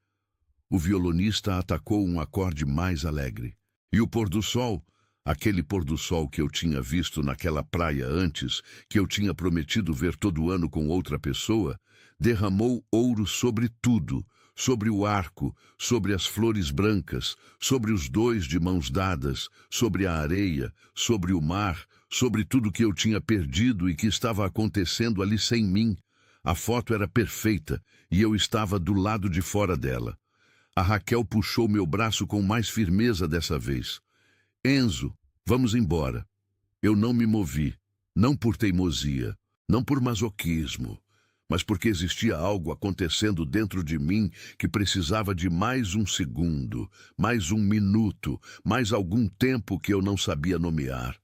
O violonista atacou um acorde mais alegre. E o pôr do sol, aquele pôr do sol que eu tinha visto naquela praia antes, que eu tinha prometido ver todo ano com outra pessoa, derramou ouro sobre tudo, sobre o arco, sobre as flores brancas, sobre os dois de mãos dadas, sobre a areia, sobre o mar, sobre tudo que eu tinha perdido e que estava acontecendo ali sem mim. A foto era perfeita e eu estava do lado de fora dela. A Raquel puxou meu braço com mais firmeza dessa vez. Enzo, vamos embora. Eu não me movi, não por teimosia, não por masoquismo, mas porque existia algo acontecendo dentro de mim que precisava de mais um segundo, mais um minuto, mais algum tempo que eu não sabia nomear.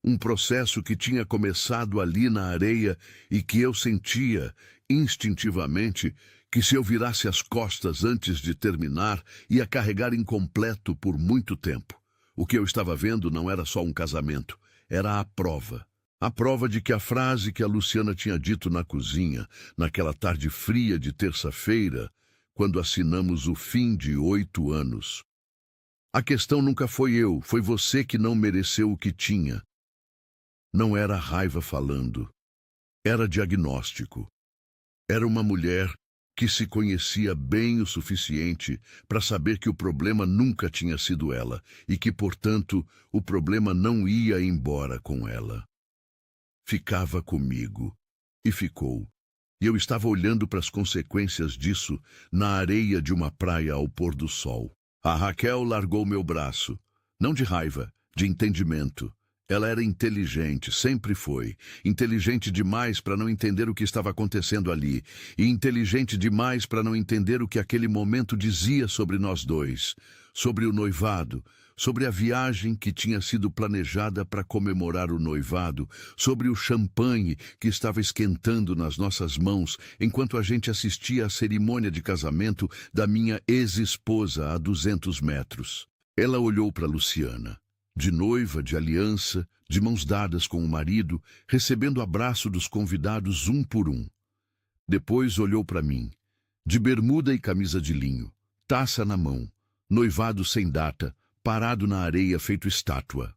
Um processo que tinha começado ali na areia e que eu sentia, instintivamente, que se eu virasse as costas antes de terminar, ia carregar incompleto por muito tempo. O que eu estava vendo não era só um casamento, era a prova. A prova de que a frase que a Luciana tinha dito na cozinha, naquela tarde fria de terça-feira, quando assinamos o fim de 8 anos. A questão nunca foi eu, foi você que não mereceu o que tinha. Não era raiva falando, era diagnóstico. Era uma mulher que se conhecia bem o suficiente para saber que o problema nunca tinha sido ela e que, portanto, o problema não ia embora com ela. Ficava comigo. E ficou. E eu estava olhando para as consequências disso na areia de uma praia ao pôr do sol. A Raquel largou meu braço. Não de raiva, de entendimento. Ela era inteligente, sempre foi. Inteligente demais para não entender o que estava acontecendo ali. E inteligente demais para não entender o que aquele momento dizia sobre nós dois. Sobre o noivado. Sobre a viagem que tinha sido planejada para comemorar o noivado. Sobre o champanhe que estava esquentando nas nossas mãos enquanto a gente assistia à cerimônia de casamento da minha ex-esposa a 200 metros. Ela olhou para Luciana. De noiva, de aliança, de mãos dadas com o marido, recebendo abraço dos convidados um por um. Depois olhou para mim, de bermuda e camisa de linho, taça na mão, noivado sem data, parado na areia feito estátua.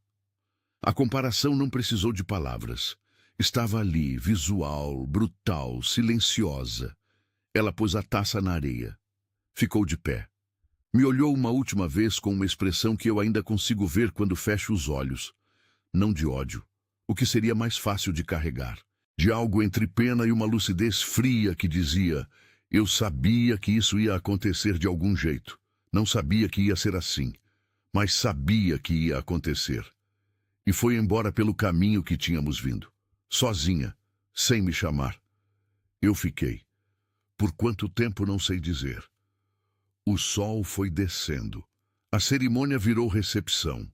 A comparação não precisou de palavras. Estava ali, visual, brutal, silenciosa. Ela pôs a taça na areia. Ficou de pé. Me olhou uma última vez com uma expressão que eu ainda consigo ver quando fecho os olhos. Não de ódio, o que seria mais fácil de carregar. De algo entre pena e uma lucidez fria que dizia: eu sabia que isso ia acontecer de algum jeito. Não sabia que ia ser assim, mas sabia que ia acontecer. E foi embora pelo caminho que tínhamos vindo. Sozinha, sem me chamar. Eu fiquei. Por quanto tempo não sei dizer. O sol foi descendo. A cerimônia virou recepção.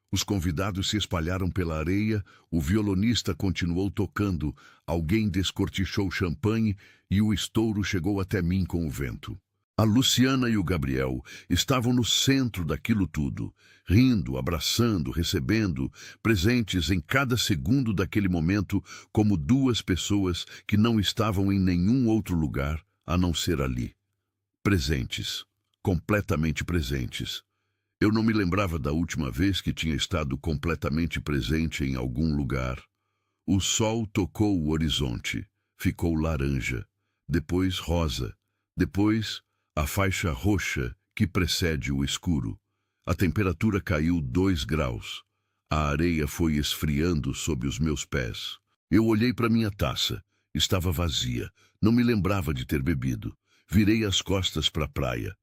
Os convidados se espalharam pela areia, o violonista continuou tocando, alguém descortichou champanhe e o estouro chegou até mim com o vento. A Luciana e o Gabriel estavam no centro daquilo tudo, rindo, abraçando, recebendo, presentes em cada segundo daquele momento como duas pessoas que não estavam em nenhum outro lugar a não ser ali. Presentes. Completamente presentes. Eu não me lembrava da última vez que tinha estado completamente presente em algum lugar. O sol tocou o horizonte, ficou laranja, depois rosa, depois a faixa roxa que precede o escuro. A temperatura caiu 2 graus. A areia foi esfriando sob os meus pés. Eu olhei para minha taça. Estava vazia. Não me lembrava de ter bebido. Virei as costas para a praia.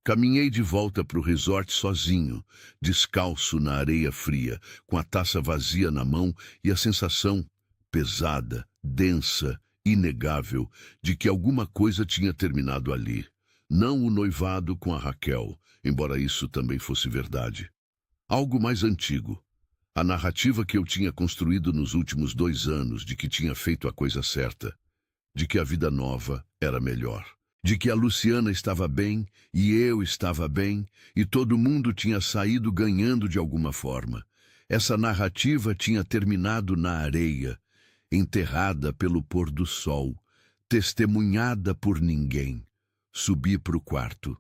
Caminhei de volta para o resort sozinho, descalço na areia fria, com a taça vazia na mão e a sensação pesada, densa inegável de que alguma coisa tinha terminado ali. Não o noivado com a Raquel, embora isso também fosse verdade. Algo mais antigo. A narrativa que eu tinha construído nos últimos 2 anos de que tinha feito a coisa certa, de que a vida nova era melhor, de que a Luciana estava bem e eu estava bem e todo mundo tinha saído ganhando de alguma forma. Essa narrativa tinha terminado na areia, enterrada pelo pôr do sol, testemunhada por ninguém. Subi para o quarto.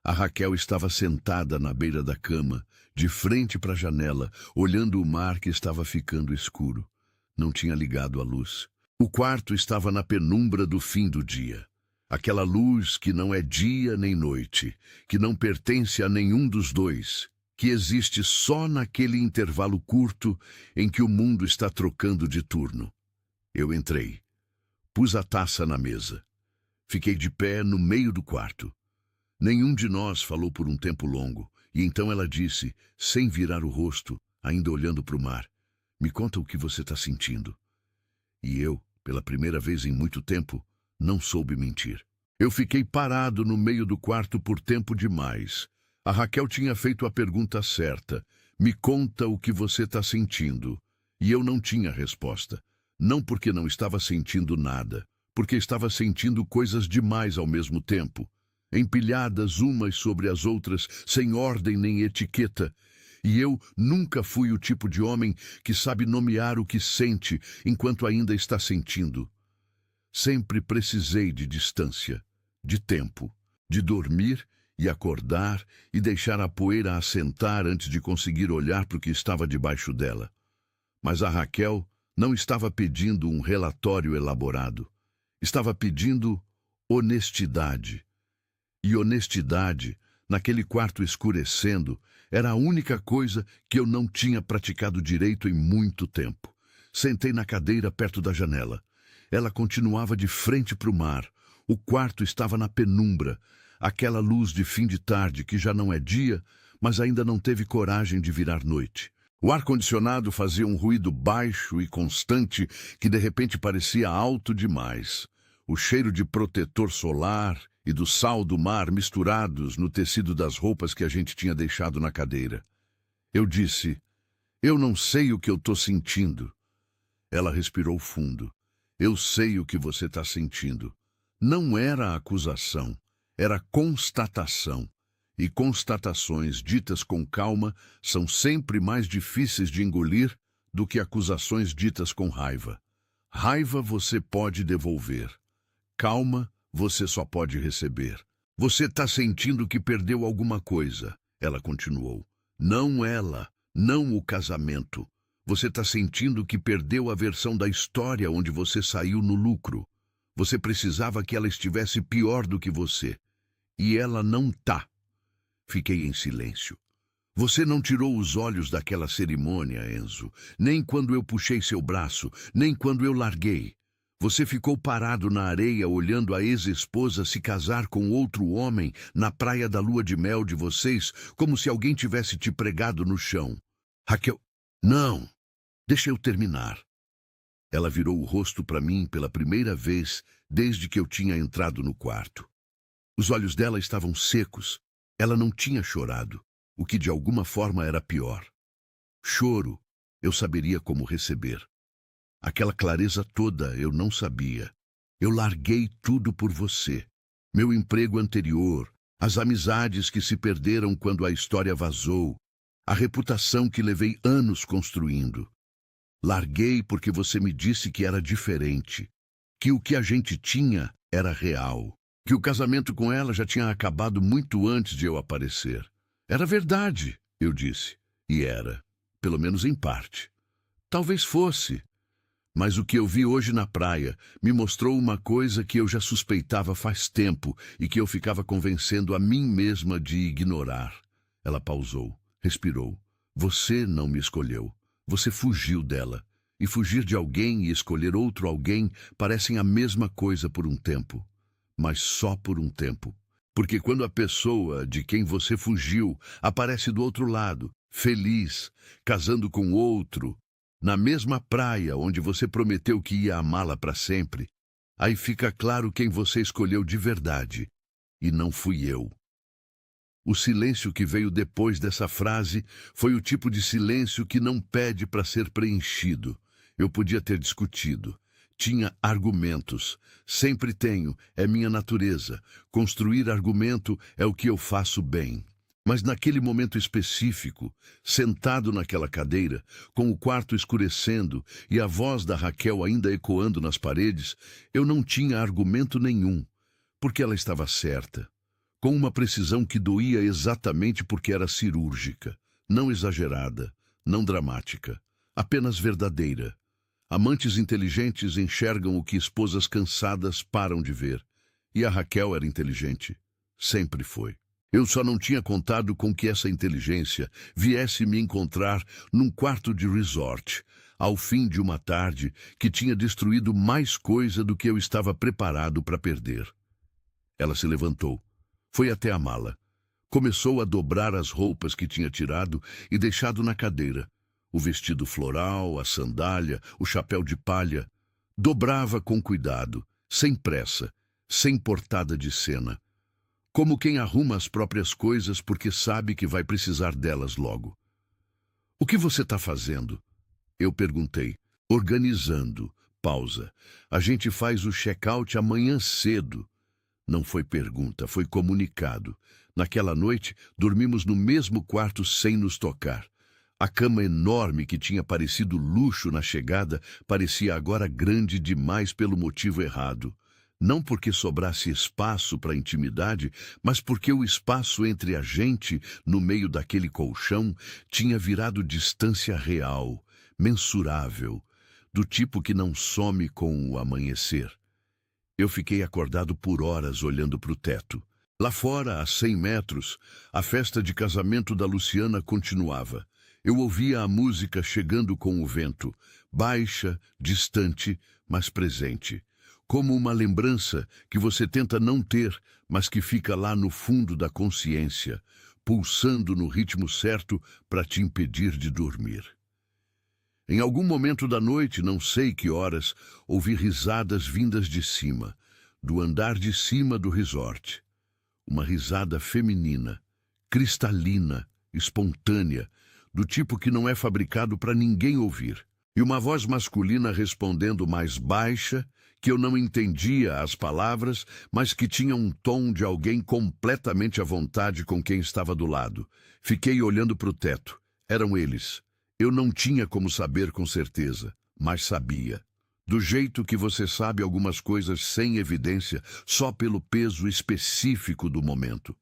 A Raquel estava sentada na beira da cama, de frente para a janela, olhando o mar que estava ficando escuro. Não tinha ligado a luz. O quarto estava na penumbra do fim do dia. Aquela luz que não é dia nem noite, que não pertence a nenhum dos dois, que existe só naquele intervalo curto em que o mundo está trocando de turno. Eu entrei. Pus a taça na mesa. Fiquei de pé no meio do quarto. Nenhum de nós falou por um tempo longo, e então ela disse, sem virar o rosto, ainda olhando para o mar, "Me conta o que você está sentindo." E eu, pela primeira vez em muito tempo, não soube mentir. Eu fiquei parado no meio do quarto por tempo demais. A Raquel tinha feito a pergunta certa. "Me conta o que você está sentindo." E eu não tinha resposta. Não porque não estava sentindo nada, porque estava sentindo coisas demais ao mesmo tempo, empilhadas umas sobre as outras, sem ordem nem etiqueta. E eu nunca fui o tipo de homem que sabe nomear o que sente enquanto ainda está sentindo. Sempre precisei de distância, de tempo, de dormir e acordar e deixar a poeira assentar antes de conseguir olhar para o que estava debaixo dela. Mas a Raquel não estava pedindo um relatório elaborado. Estava pedindo honestidade. E honestidade, naquele quarto escurecendo, era a única coisa que eu não tinha praticado direito em muito tempo. Sentei na cadeira perto da janela. Ela continuava de frente para o mar. O quarto estava na penumbra, aquela luz de fim de tarde que já não é dia, mas ainda não teve coragem de virar noite. O ar-condicionado fazia um ruído baixo e constante que de repente parecia alto demais. O cheiro de protetor solar e do sal do mar misturados no tecido das roupas que a gente tinha deixado na cadeira. Eu disse, "Eu não sei o que eu estou sentindo." Ela respirou fundo. "Eu sei o que você está sentindo." Não era acusação, era constatação. E constatações ditas com calma são sempre mais difíceis de engolir do que acusações ditas com raiva. Raiva você pode devolver. Calma você só pode receber. "Você está sentindo que perdeu alguma coisa," ela continuou. "Não ela, não o casamento. Você está sentindo que perdeu a versão da história onde você saiu no lucro. Você precisava que ela estivesse pior do que você. E ela não tá." Fiquei em silêncio. "Você não tirou os olhos daquela cerimônia, Enzo. Nem quando eu puxei seu braço, nem quando eu larguei. Você ficou parado na areia olhando a ex-esposa se casar com outro homem na praia da lua de mel de vocês, como se alguém tivesse te pregado no chão." "Raquel, não, deixa eu terminar." Ela virou o rosto para mim pela primeira vez desde que eu tinha entrado no quarto. Os olhos dela estavam secos. Ela não tinha chorado, o que de alguma forma era pior. Choro, eu saberia como receber. Aquela clareza toda eu não sabia. Eu larguei tudo por você. Meu emprego anterior, as amizades que se perderam quando a história vazou, a reputação que levei anos construindo. Larguei porque você me disse que era diferente, que o que a gente tinha era real, que o casamento com ela já tinha acabado muito antes de eu aparecer. Era verdade, eu disse, e era, pelo menos em parte. Talvez fosse, mas o que eu vi hoje na praia me mostrou uma coisa que eu já suspeitava faz tempo e que eu ficava convencendo a mim mesma de ignorar. Ela pausou, respirou. Você não me escolheu. Você fugiu dela. E fugir de alguém e escolher outro alguém parecem a mesma coisa por um tempo. Mas só por um tempo. Porque quando a pessoa de quem você fugiu aparece do outro lado, feliz, casando com outro, na mesma praia onde você prometeu que ia amá-la para sempre, Aí fica claro quem você escolheu de verdade, e não fui eu. O silêncio que veio depois dessa frase foi o tipo de silêncio que não pede para ser preenchido. Eu podia ter discutido. Tinha argumentos. Sempre tenho, é minha natureza. Construir argumento é o que eu faço bem. Mas naquele momento específico, sentado naquela cadeira, com o quarto escurecendo e a voz da Raquel ainda ecoando nas paredes, eu não tinha argumento nenhum, porque ela estava certa. Com uma precisão que doía exatamente porque era cirúrgica, não exagerada, não dramática, apenas verdadeira. Amantes inteligentes enxergam o que esposas cansadas param de ver. E a Raquel era inteligente. Sempre foi. Eu só não tinha contado com que essa inteligência viesse me encontrar num quarto de resort, ao fim de uma tarde que tinha destruído mais coisa do que eu estava preparado para perder. Ela se levantou. Foi até a mala. Começou a dobrar as roupas que tinha tirado e deixado na cadeira. O vestido floral, a sandália, o chapéu de palha. Dobrava com cuidado, sem pressa, sem portada de cena. Como quem arruma as próprias coisas porque sabe que vai precisar delas logo. "O que você está fazendo?" Eu perguntei. "Organizando." Pausa. "A gente faz o check-out amanhã cedo." Não foi pergunta, foi comunicado. Naquela noite, dormimos no mesmo quarto sem nos tocar. A cama enorme que tinha parecido luxo na chegada parecia agora grande demais pelo motivo errado. Não porque sobrasse espaço para intimidade, mas porque o espaço entre a gente, no meio daquele colchão, tinha virado distância real, mensurável, do tipo que não some com o amanhecer. Eu fiquei acordado por horas olhando para o teto. Lá fora, a 100 metros, a festa de casamento da Luciana continuava. Eu ouvia a música chegando com o vento, baixa, distante, mas presente. Como uma lembrança que você tenta não ter, mas que fica lá no fundo da consciência, pulsando no ritmo certo para te impedir de dormir. Em algum momento da noite, não sei que horas, ouvi risadas vindas de cima, do andar de cima do resort. Uma risada feminina, cristalina, espontânea, do tipo que não é fabricado para ninguém ouvir. E uma voz masculina respondendo mais baixa, que eu não entendia as palavras, mas que tinha um tom de alguém completamente à vontade com quem estava do lado. Fiquei olhando para o teto. Eram eles. Eu não tinha como saber com certeza, mas sabia. Do jeito que você sabe algumas coisas sem evidência, só pelo peso específico do momento.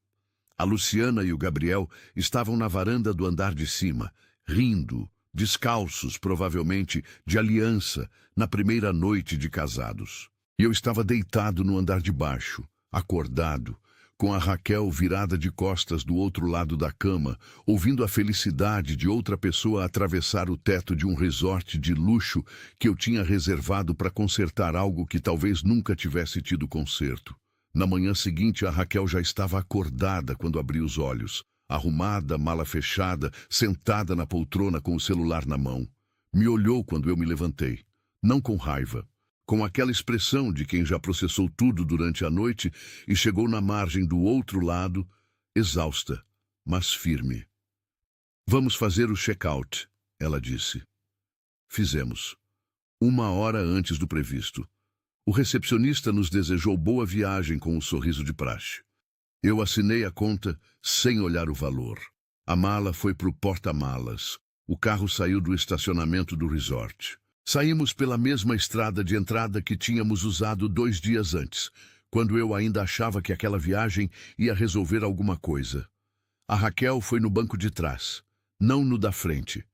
A Luciana e o Gabriel estavam na varanda do andar de cima, rindo, descalços, provavelmente, de aliança, na primeira noite de casados. E eu estava deitado no andar de baixo, acordado, com a Raquel virada de costas do outro lado da cama, ouvindo a felicidade de outra pessoa atravessar o teto de um resort de luxo que eu tinha reservado para consertar algo que talvez nunca tivesse tido conserto. Na manhã seguinte, a Raquel já estava acordada quando abri os olhos, arrumada, mala fechada, sentada na poltrona com o celular na mão. Me olhou quando eu me levantei, não com raiva, com aquela expressão de quem já processou tudo durante a noite e chegou na margem do outro lado, exausta, mas firme. "Vamos fazer o check-out", ela disse. Fizemos. 1 hora antes do previsto. O recepcionista nos desejou boa viagem com um sorriso de praxe. Eu assinei a conta sem olhar o valor. A mala foi para o porta-malas. O carro saiu do estacionamento do resort. Saímos pela mesma estrada de entrada que tínhamos usado 2 dias antes, quando eu ainda achava que aquela viagem ia resolver alguma coisa. A Raquel foi no banco de trás, não no da frente.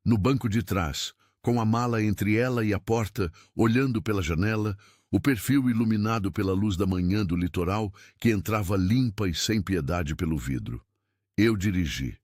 No banco de trás, com a mala entre ela e a porta, olhando pela janela, o perfil iluminado pela luz da manhã do litoral que entrava limpa e sem piedade pelo vidro. Eu dirigi,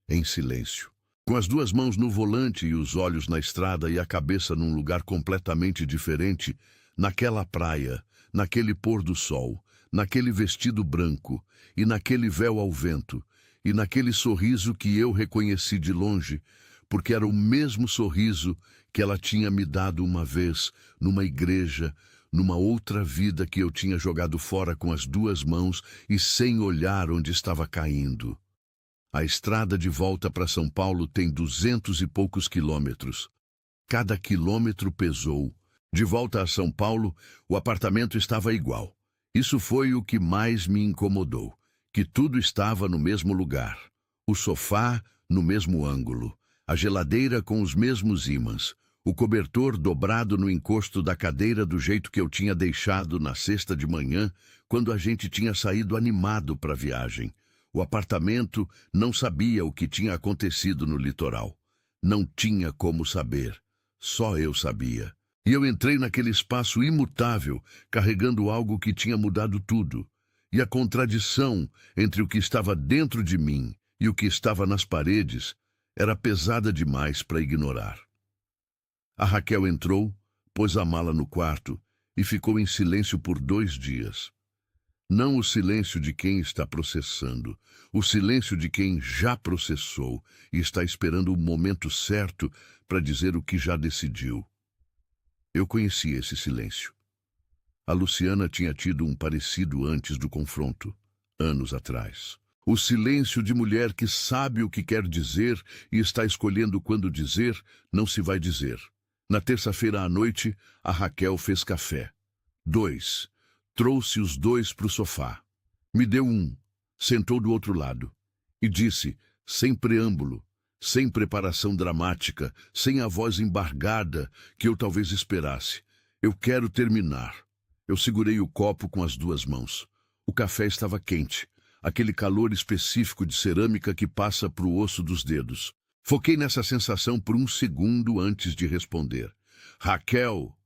em silêncio. Com as 2 mãos no volante e os olhos na estrada e a cabeça num lugar completamente diferente, naquela praia, naquele pôr do sol, naquele vestido branco e naquele véu ao vento, e naquele sorriso que eu reconheci de longe, porque era o mesmo sorriso que ela tinha me dado uma vez numa igreja, numa outra vida que eu tinha jogado fora com as duas mãos e sem olhar onde estava caindo. A estrada de volta para São Paulo tem 200 e poucos quilômetros. Cada quilômetro pesou. De volta a São Paulo, o apartamento estava igual. Isso foi o que mais me incomodou, que tudo estava no mesmo lugar. O sofá no mesmo ângulo, a geladeira com os mesmos ímãs, o cobertor dobrado no encosto da cadeira do jeito que eu tinha deixado na sexta de manhã, quando a gente tinha saído animado para a viagem. O apartamento não sabia o que tinha acontecido no litoral. Não tinha como saber. Só eu sabia. E eu entrei naquele espaço imutável, carregando algo que tinha mudado tudo. E a contradição entre o que estava dentro de mim e o que estava nas paredes era pesada demais para ignorar. A Raquel entrou, pôs a mala no quarto e ficou em silêncio por 2 dias. Não o silêncio de quem está processando, o silêncio de quem já processou e está esperando o momento certo para dizer o que já decidiu. Eu conhecia esse silêncio. A Luciana tinha tido um parecido antes do confronto, anos atrás. O silêncio de mulher que sabe o que quer dizer e está escolhendo quando dizer, não se vai dizer. Na terça-feira à noite, a Raquel fez café. 2. Trouxe os 2 para o sofá. Me deu um, sentou do outro lado e disse, sem preâmbulo, sem preparação dramática, sem a voz embargada que eu talvez esperasse: eu quero terminar. Eu segurei o copo com as 2 mãos. O café estava quente, aquele calor específico de cerâmica que passa para o osso dos dedos. Foquei nessa sensação por 1 segundo antes de responder. Raquel,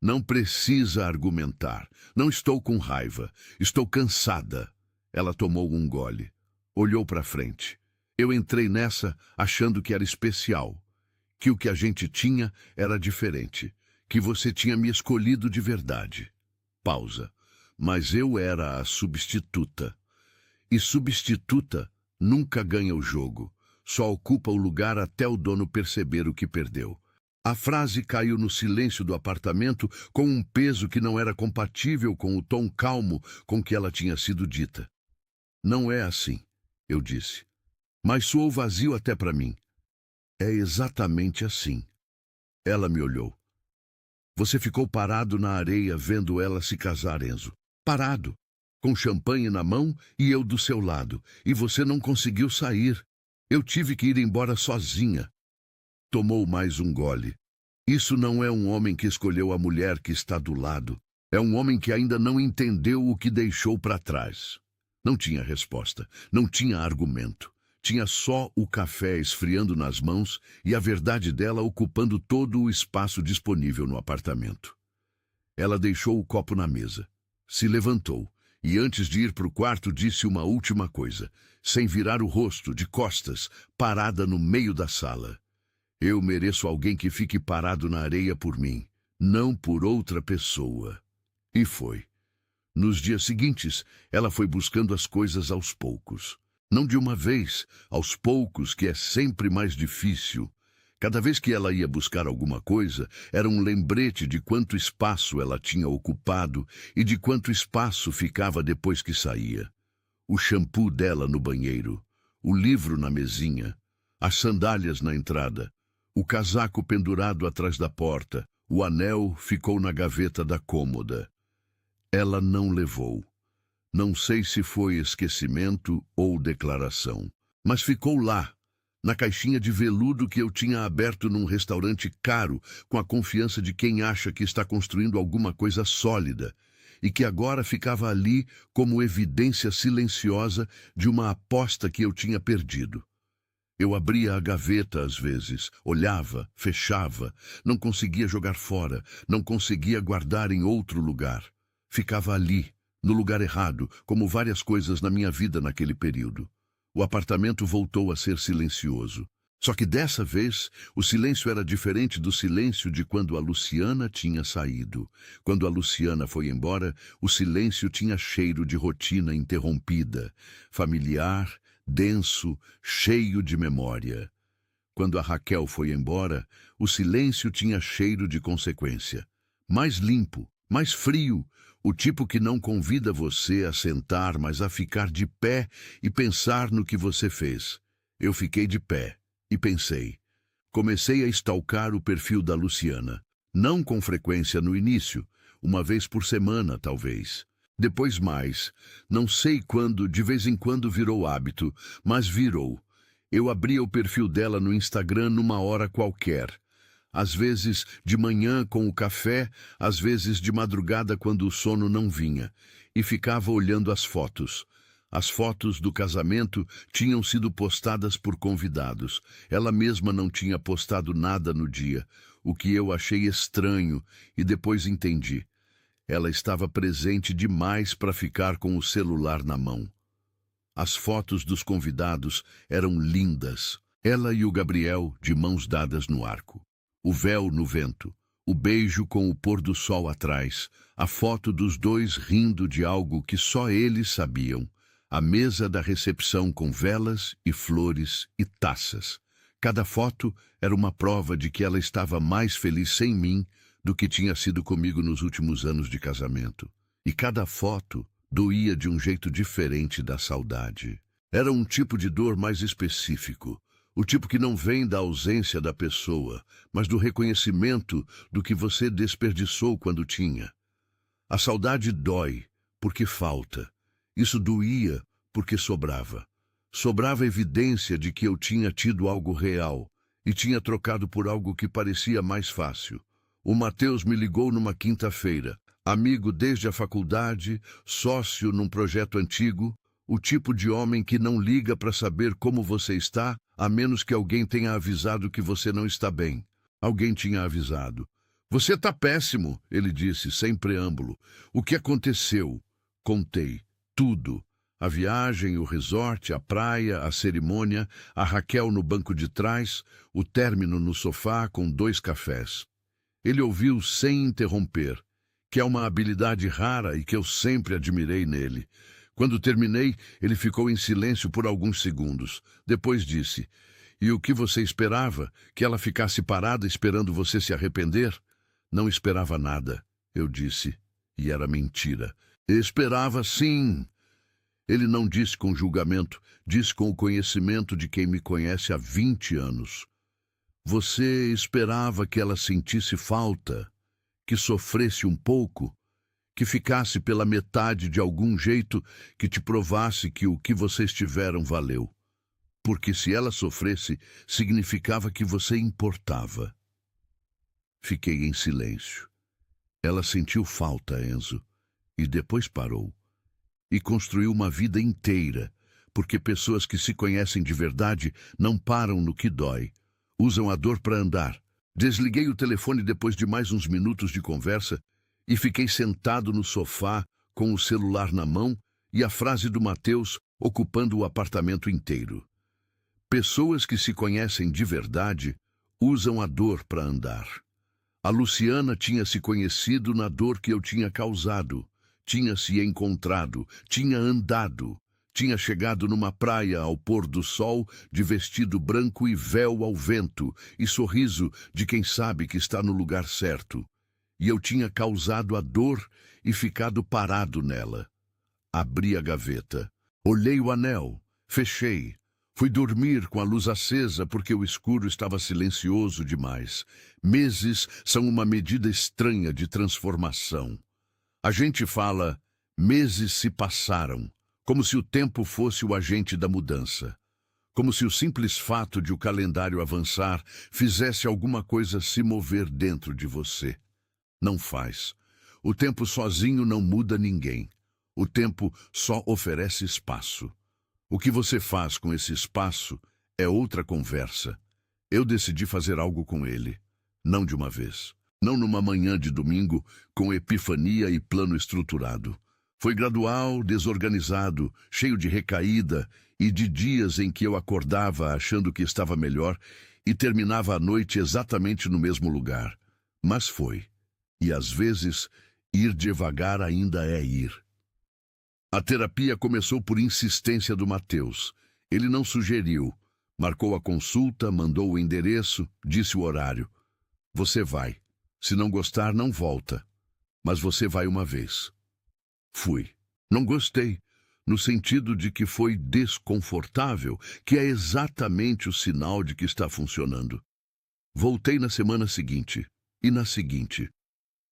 não precisa argumentar. Não estou com raiva. Estou cansada. Ela tomou um gole. Olhou para frente. Eu entrei nessa achando que era especial. Que o que a gente tinha era diferente. Que você tinha me escolhido de verdade. Pausa. Mas eu era a substituta. E substituta nunca ganha o jogo. Só ocupa o lugar até o dono perceber o que perdeu. A frase caiu no silêncio do apartamento com um peso que não era compatível com o tom calmo com que ela tinha sido dita. Não é assim, eu disse. Mas soou vazio até para mim. É exatamente assim. Ela me olhou. Você ficou parado na areia vendo ela se casar, Enzo. Parado, com champanhe na mão e eu do seu lado. E você não conseguiu sair. Eu tive que ir embora sozinha. Tomou mais um gole. Isso não é um homem que escolheu a mulher que está do lado. É um homem que ainda não entendeu o que deixou para trás. Não tinha resposta, não tinha argumento. Tinha só o café esfriando nas mãos e a verdade dela ocupando todo o espaço disponível no apartamento. Ela deixou o copo na mesa, se levantou e antes de ir para o quarto disse uma última coisa, sem virar o rosto, de costas, parada no meio da sala. Eu mereço alguém que fique parado na areia por mim, não por outra pessoa. E foi. Nos dias seguintes, ela foi buscando as coisas aos poucos. Não de uma vez, aos poucos, que é sempre mais difícil. Cada vez que ela ia buscar alguma coisa, era um lembrete de quanto espaço ela tinha ocupado e de quanto espaço ficava depois que saía. O shampoo dela no banheiro, o livro na mesinha, as sandálias na entrada, o casaco pendurado atrás da porta, o anel ficou na gaveta da cômoda. Ela não levou. Não sei se foi esquecimento ou declaração, mas ficou lá, na caixinha de veludo que eu tinha aberto num restaurante caro, com a confiança de quem acha que está construindo alguma coisa sólida, e que agora ficava ali como evidência silenciosa de uma aposta que eu tinha perdido. Eu abria a gaveta às vezes, olhava, fechava, não conseguia jogar fora, não conseguia guardar em outro lugar. Ficava ali, no lugar errado, como várias coisas na minha vida naquele período. O apartamento voltou a ser silencioso. Só que dessa vez, o silêncio era diferente do silêncio de quando a Luciana tinha saído. Quando a Luciana foi embora, o silêncio tinha cheiro de rotina interrompida, familiar, denso, cheio de memória. Quando a Raquel foi embora, o silêncio tinha cheiro de consequência. Mais limpo, mais frio, o tipo que não convida você a sentar, mas a ficar de pé e pensar no que você fez. Eu fiquei de pé e pensei. Comecei a stalkar o perfil da Luciana. Não com frequência no início, uma vez por semana, talvez. Depois mais. Não sei quando, de vez em quando virou hábito, mas virou. Eu abria o perfil dela no Instagram numa hora qualquer. Às vezes de manhã com o café, às vezes de madrugada quando o sono não vinha, e ficava olhando as fotos. As fotos do casamento tinham sido postadas por convidados. Ela mesma não tinha postado nada no dia, o que eu achei estranho e depois entendi. Ela estava presente demais para ficar com o celular na mão. As fotos dos convidados eram lindas. Ela e o Gabriel de mãos dadas no arco. O véu no vento, o beijo com o pôr do sol atrás, a foto dos dois rindo de algo que só eles sabiam, a mesa da recepção com velas e flores e taças. Cada foto era uma prova de que ela estava mais feliz sem mim do que tinha sido comigo nos últimos anos de casamento. E cada foto doía de um jeito diferente da saudade. Era um tipo de dor mais específico. O tipo que não vem da ausência da pessoa, mas do reconhecimento do que você desperdiçou quando tinha. A saudade dói, porque falta. Isso doía, porque sobrava. Sobrava evidência de que eu tinha tido algo real e tinha trocado por algo que parecia mais fácil. O Matheus me ligou numa quinta-feira. Amigo desde a faculdade, sócio num projeto antigo, o tipo de homem que não liga para saber como você está, a menos que alguém tenha avisado que você não está bem. Alguém tinha avisado. Você está péssimo, ele disse, sem preâmbulo. O que aconteceu? Contei. Tudo. A viagem, o resort, a praia, a cerimônia, a Raquel no banco de trás, o término no sofá com 2 cafés. Ele ouviu sem interromper, que é uma habilidade rara e que eu sempre admirei nele. Quando terminei, ele ficou em silêncio por alguns segundos. Depois disse, e o que você esperava? Que ela ficasse parada esperando você se arrepender? Não esperava nada, eu disse, e era mentira. Esperava sim. Ele não disse com julgamento, disse com o conhecimento de quem me conhece há 20 anos. Você esperava que ela sentisse falta, que sofresse um pouco, que ficasse pela metade de algum jeito que te provasse que o que vocês tiveram valeu. Porque se ela sofresse, significava que você importava. Fiquei em silêncio. Ela sentiu falta, Enzo, e depois parou. E construiu uma vida inteira, porque pessoas que se conhecem de verdade não param no que dói. Usam a dor para andar. Desliguei o telefone depois de mais uns minutos de conversa e fiquei sentado no sofá com o celular na mão e a frase do Matheus ocupando o apartamento inteiro. Pessoas que se conhecem de verdade usam a dor para andar. A Luciana tinha se conhecido na dor que eu tinha causado, tinha se encontrado, tinha andado, tinha chegado numa praia ao pôr do sol de vestido branco e véu ao vento e sorriso de quem sabe que está no lugar certo. E eu tinha causado a dor e ficado parado nela. Abri a gaveta, olhei o anel, fechei. Fui dormir com a luz acesa porque o escuro estava silencioso demais. Meses são uma medida estranha de transformação. A gente fala, meses se passaram, como se o tempo fosse o agente da mudança. Como se o simples fato de o calendário avançar fizesse alguma coisa se mover dentro de você. Não faz. O tempo sozinho não muda ninguém. O tempo só oferece espaço. O que você faz com esse espaço é outra conversa. Eu decidi fazer algo com ele. Não de uma vez. Não numa manhã de domingo, com epifania e plano estruturado. Foi gradual, desorganizado, cheio de recaída e de dias em que eu acordava achando que estava melhor e terminava a noite exatamente no mesmo lugar. Mas foi. E às vezes, ir devagar ainda é ir. A terapia começou por insistência do Matheus. Ele não sugeriu. Marcou a consulta, mandou o endereço, disse o horário. Você vai. Se não gostar, não volta. Mas você vai uma vez. Fui. Não gostei, no sentido de que foi desconfortável, que é exatamente o sinal de que está funcionando. Voltei na semana seguinte, e na seguinte.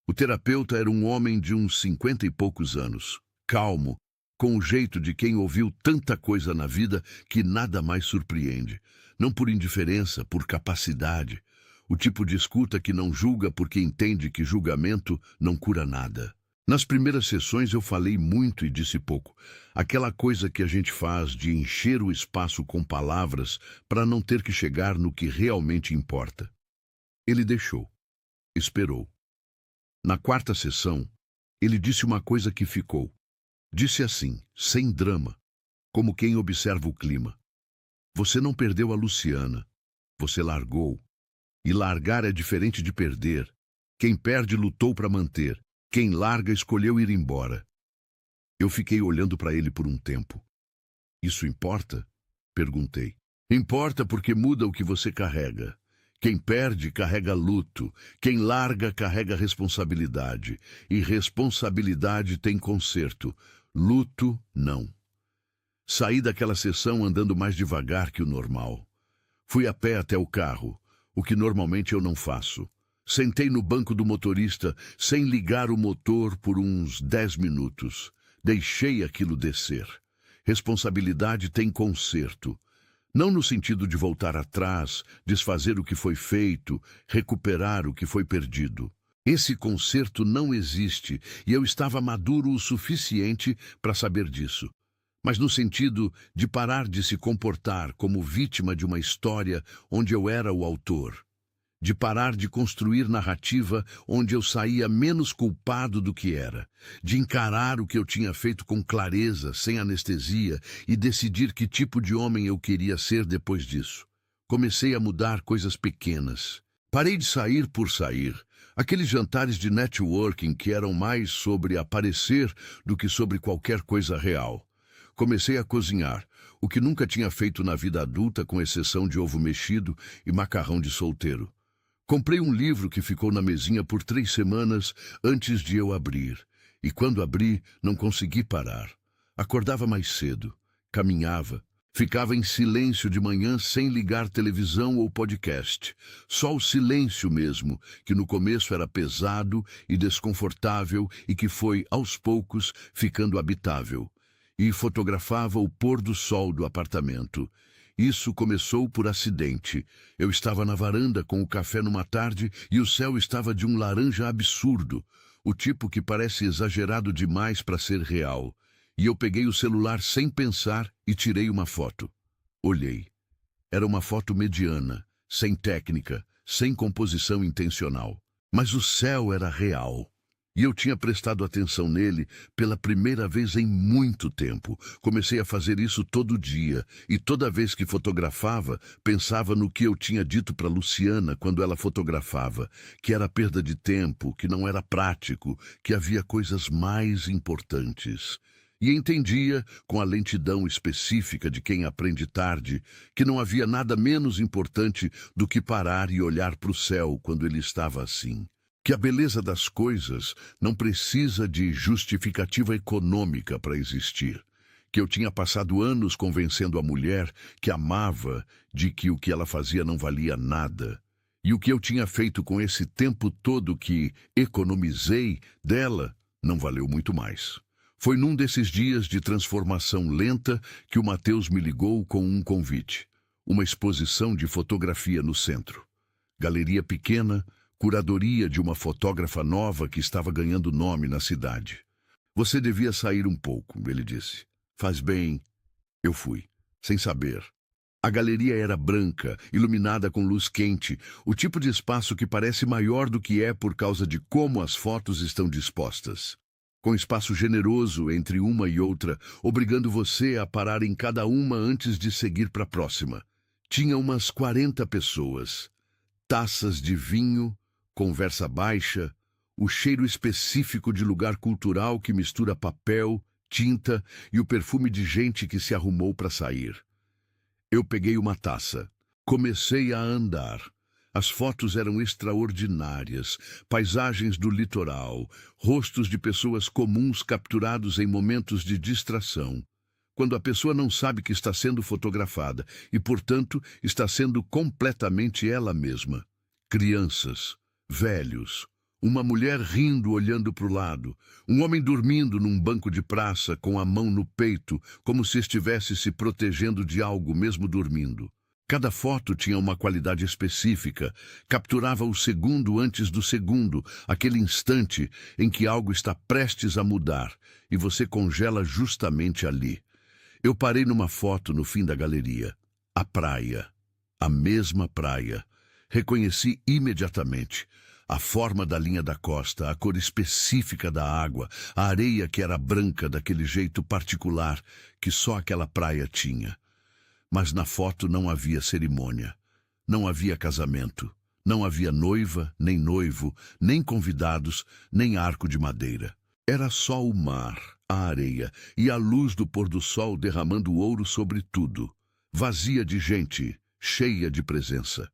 O terapeuta era um homem de uns 50 e poucos anos, calmo, com o jeito de quem ouviu tanta coisa na vida que nada mais surpreende. Não por indiferença, por capacidade. O tipo de escuta que não julga porque entende que julgamento não cura nada. Nas primeiras sessões eu falei muito e disse pouco. Aquela coisa que a gente faz de encher o espaço com palavras para não ter que chegar no que realmente importa. Ele deixou. Esperou. Na quarta sessão, ele disse uma coisa que ficou. Disse assim, sem drama, como quem observa o clima. Você não perdeu a Luciana. Você largou. E largar é diferente de perder. Quem perde lutou para manter. Quem larga escolheu ir embora. Eu fiquei olhando para ele por um tempo. Isso importa? Perguntei. Importa porque muda o que você carrega. Quem perde carrega luto, quem larga carrega responsabilidade, e responsabilidade tem conserto, luto não. Saí daquela sessão andando mais devagar que o normal. Fui a pé até o carro, o que normalmente eu não faço. Sentei no banco do motorista sem ligar o motor por uns 10 minutos. Deixei aquilo descer. Responsabilidade tem conserto. Não no sentido de voltar atrás, desfazer o que foi feito, recuperar o que foi perdido. Esse conserto não existe e eu estava maduro o suficiente para saber disso. Mas no sentido de parar de se comportar como vítima de uma história onde eu era o autor. De parar de construir narrativa onde eu saía menos culpado do que era, de encarar o que eu tinha feito com clareza, sem anestesia, e decidir que tipo de homem eu queria ser depois disso. Comecei a mudar coisas pequenas. Parei de sair por sair, aqueles jantares de networking que eram mais sobre aparecer do que sobre qualquer coisa real. Comecei a cozinhar, o que nunca tinha feito na vida adulta, com exceção de ovo mexido e macarrão de solteiro. Comprei um livro que ficou na mesinha por 3 semanas antes de eu abrir. E quando abri, não consegui parar. Acordava mais cedo, caminhava, ficava em silêncio de manhã sem ligar televisão ou podcast. Só o silêncio mesmo, que no começo era pesado e desconfortável e que foi, aos poucos, ficando habitável. E fotografava o pôr do sol do apartamento. Isso começou por acidente. Eu estava na varanda com o café numa tarde e o céu estava de um laranja absurdo, o tipo que parece exagerado demais para ser real. E eu peguei o celular sem pensar e tirei uma foto. Olhei. Era uma foto mediana, sem técnica, sem composição intencional. Mas o céu era real. E eu tinha prestado atenção nele pela primeira vez em muito tempo. Comecei a fazer isso todo dia, e toda vez que fotografava, pensava no que eu tinha dito para Luciana quando ela fotografava, que era perda de tempo, que não era prático, que havia coisas mais importantes. E entendia, com a lentidão específica de quem aprende tarde, que não havia nada menos importante do que parar e olhar para o céu quando ele estava assim. Que a beleza das coisas não precisa de justificativa econômica para existir. Que eu tinha passado anos convencendo a mulher que amava de que o que ela fazia não valia nada. E o que eu tinha feito com esse tempo todo que economizei dela não valeu muito mais. Foi num desses dias de transformação lenta que o Matheus me ligou com um convite. Uma exposição de fotografia no centro. Galeria pequena, curadoria de uma fotógrafa nova que estava ganhando nome na cidade. Você devia sair um pouco, ele disse. Faz bem. Eu fui, sem saber. A galeria era branca, iluminada com luz quente, o tipo de espaço que parece maior do que é por causa de como as fotos estão dispostas. Com espaço generoso entre uma e outra, obrigando você a parar em cada uma antes de seguir para a próxima. Tinha umas 40 pessoas. Taças de vinho, conversa baixa, o cheiro específico de lugar cultural que mistura papel, tinta e o perfume de gente que se arrumou para sair. Eu peguei uma taça. Comecei a andar. As fotos eram extraordinárias, paisagens do litoral, rostos de pessoas comuns capturados em momentos de distração. Quando a pessoa não sabe que está sendo fotografada e, portanto, está sendo completamente ela mesma. Crianças, velhos, uma mulher rindo olhando para o lado, um homem dormindo num banco de praça com a mão no peito, como se estivesse se protegendo de algo mesmo dormindo. Cada foto tinha uma qualidade específica, capturava o segundo antes do segundo, aquele instante em que algo está prestes a mudar e você congela justamente ali. Eu parei numa foto no fim da galeria. A praia. A mesma praia. Reconheci imediatamente. A forma da linha da costa, a cor específica da água, a areia que era branca daquele jeito particular que só aquela praia tinha. Mas na foto não havia cerimônia, não havia casamento, não havia noiva, nem noivo, nem convidados, nem arco de madeira. Era só o mar, a areia e a luz do pôr do sol derramando ouro sobre tudo, vazia de gente, cheia de presença.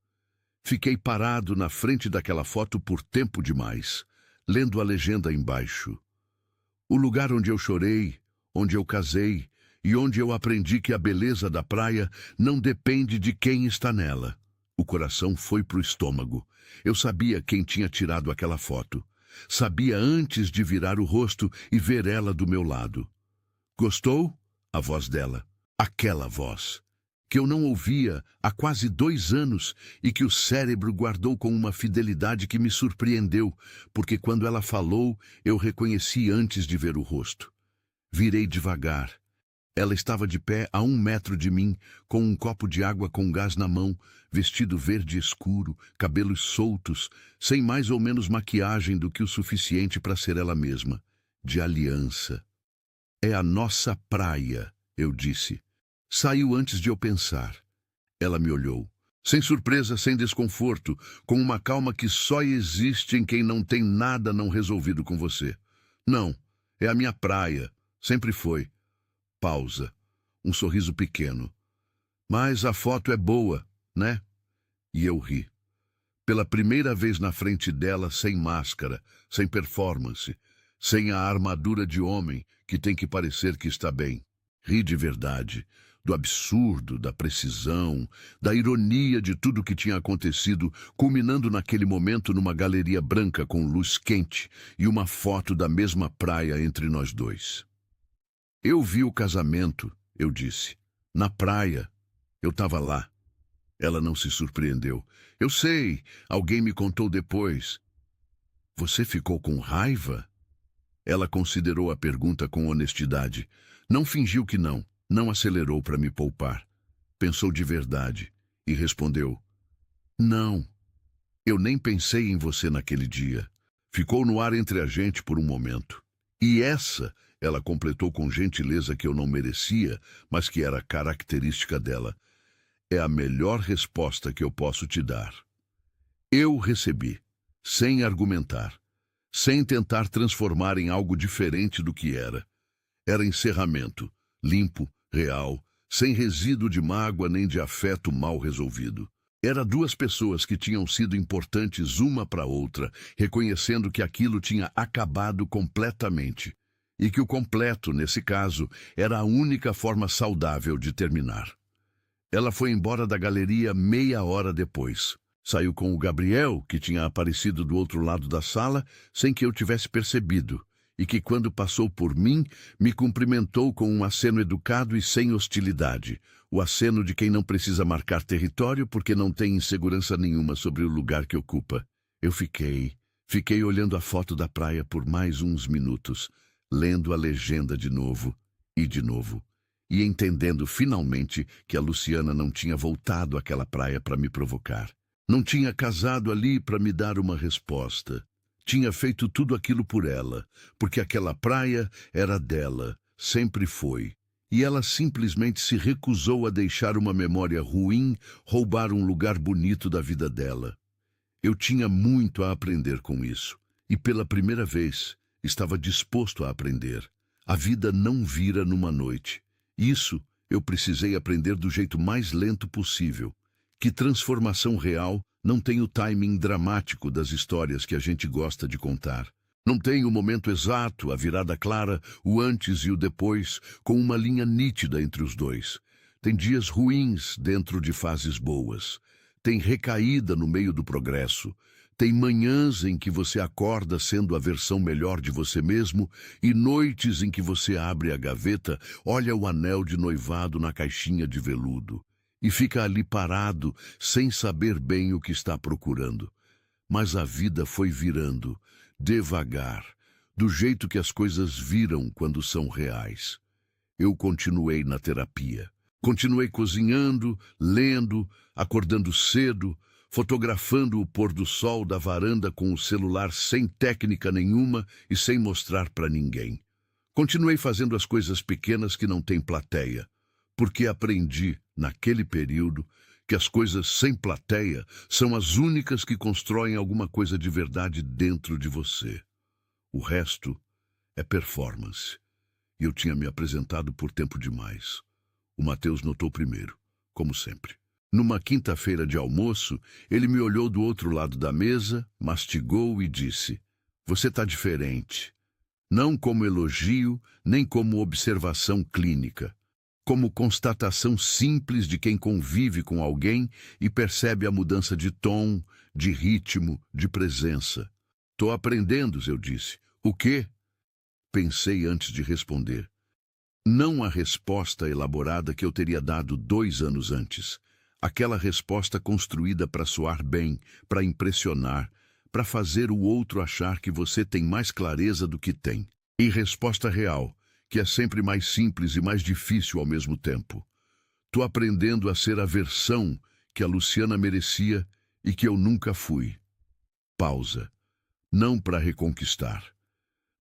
Fiquei parado na frente daquela foto por tempo demais, lendo a legenda embaixo. O lugar onde eu chorei, onde eu casei, e onde eu aprendi que a beleza da praia não depende de quem está nela. O coração foi para o estômago. Eu sabia quem tinha tirado aquela foto. Sabia antes de virar o rosto e ver ela do meu lado. Gostou? A voz dela. Aquela voz. Que eu não ouvia há quase 2 anos e que o cérebro guardou com uma fidelidade que me surpreendeu, porque quando ela falou, eu reconheci antes de ver o rosto. Virei devagar. Ela estava de pé a 1 metro de mim, com um copo de água com gás na mão, vestido verde escuro, cabelos soltos, sem mais ou menos maquiagem do que o suficiente para ser ela mesma, de aliança. É a nossa praia, eu disse. Saiu antes de eu pensar. Ela me olhou, sem surpresa, sem desconforto, com uma calma que só existe em quem não tem nada não resolvido com você. Não, é a minha praia, sempre foi. Pausa. Um sorriso pequeno. Mas a foto é boa, né? E eu ri. Pela primeira vez na frente dela, sem máscara, sem performance, sem a armadura de homem que tem que parecer que está bem. Ri de verdade, do absurdo, da precisão, da ironia de tudo que tinha acontecido, culminando naquele momento numa galeria branca com luz quente e uma foto da mesma praia entre nós dois. Eu vi o casamento, eu disse. Na praia. Eu estava lá. Ela não se surpreendeu. Eu sei, alguém me contou depois. Você ficou com raiva? Ela considerou a pergunta com honestidade. Não fingiu que não, não acelerou para me poupar. Pensou de verdade e respondeu. Não, eu nem pensei em você naquele dia. Ficou no ar entre a gente por um momento. E ela completou com gentileza que eu não merecia, mas que era característica dela. É a melhor resposta que eu posso te dar. Eu recebi, sem argumentar, sem tentar transformar em algo diferente do que era. Era encerramento, limpo, real, sem resíduo de mágoa nem de afeto mal resolvido. Era 2 pessoas que tinham sido importantes uma para outra, reconhecendo que aquilo tinha acabado completamente. E que o completo, nesse caso, era a única forma saudável de terminar. Ela foi embora da galeria meia hora depois. Saiu com o Gabriel, que tinha aparecido do outro lado da sala, sem que eu tivesse percebido, e que, quando passou por mim, me cumprimentou com um aceno educado e sem hostilidade, o aceno de quem não precisa marcar território porque não tem insegurança nenhuma sobre o lugar que ocupa. Eu fiquei olhando a foto da praia por mais uns minutos, lendo a legenda de novo, e entendendo finalmente que a Luciana não tinha voltado àquela praia para me provocar. Não tinha casado ali para me dar uma resposta. Tinha feito tudo aquilo por ela, porque aquela praia era dela, sempre foi. E ela simplesmente se recusou a deixar uma memória ruim roubar um lugar bonito da vida dela. Eu tinha muito a aprender com isso, e pela primeira vez estava disposto a aprender. A vida não vira numa noite. Isso eu precisei aprender do jeito mais lento possível. Que transformação real Não tem o timing dramático das histórias que a gente gosta de contar. Não tem o momento exato, a virada clara, o antes e o depois, com uma linha nítida entre os dois. Tem dias ruins dentro de fases boas. Tem recaída no meio do progresso. Tem manhãs em que você acorda sendo a versão melhor de você mesmo e noites em que você abre a gaveta, olha o anel de noivado na caixinha de veludo e fica ali parado, sem saber bem o que está procurando. Mas a vida foi virando, devagar, do jeito que as coisas viram quando são reais. Eu continuei na terapia. Continuei cozinhando, lendo, acordando cedo, fotografando o pôr do sol da varanda com o celular sem técnica nenhuma e sem mostrar para ninguém. Continuei fazendo as coisas pequenas que não têm plateia, porque aprendi, naquele período, que as coisas sem plateia são as únicas que constroem alguma coisa de verdade dentro de você. O resto é performance. E eu tinha me apresentado por tempo demais. O Matheus notou primeiro, como sempre. Numa quinta-feira de almoço, ele me olhou do outro lado da mesa, mastigou e disse: "Você está diferente." Não como elogio, nem como observação clínica. Como constatação simples de quem convive com alguém e percebe a mudança de tom, de ritmo, de presença. "Tô aprendendo", eu disse. "O quê?" Pensei antes de responder. Não a resposta elaborada que eu teria dado 2 anos antes. Aquela resposta construída para soar bem, para impressionar, para fazer o outro achar que você tem mais clareza do que tem. E resposta real, que é sempre mais simples e mais difícil ao mesmo tempo. Tô aprendendo a ser a versão que a Luciana merecia e que eu nunca fui. Pausa. Não para reconquistar.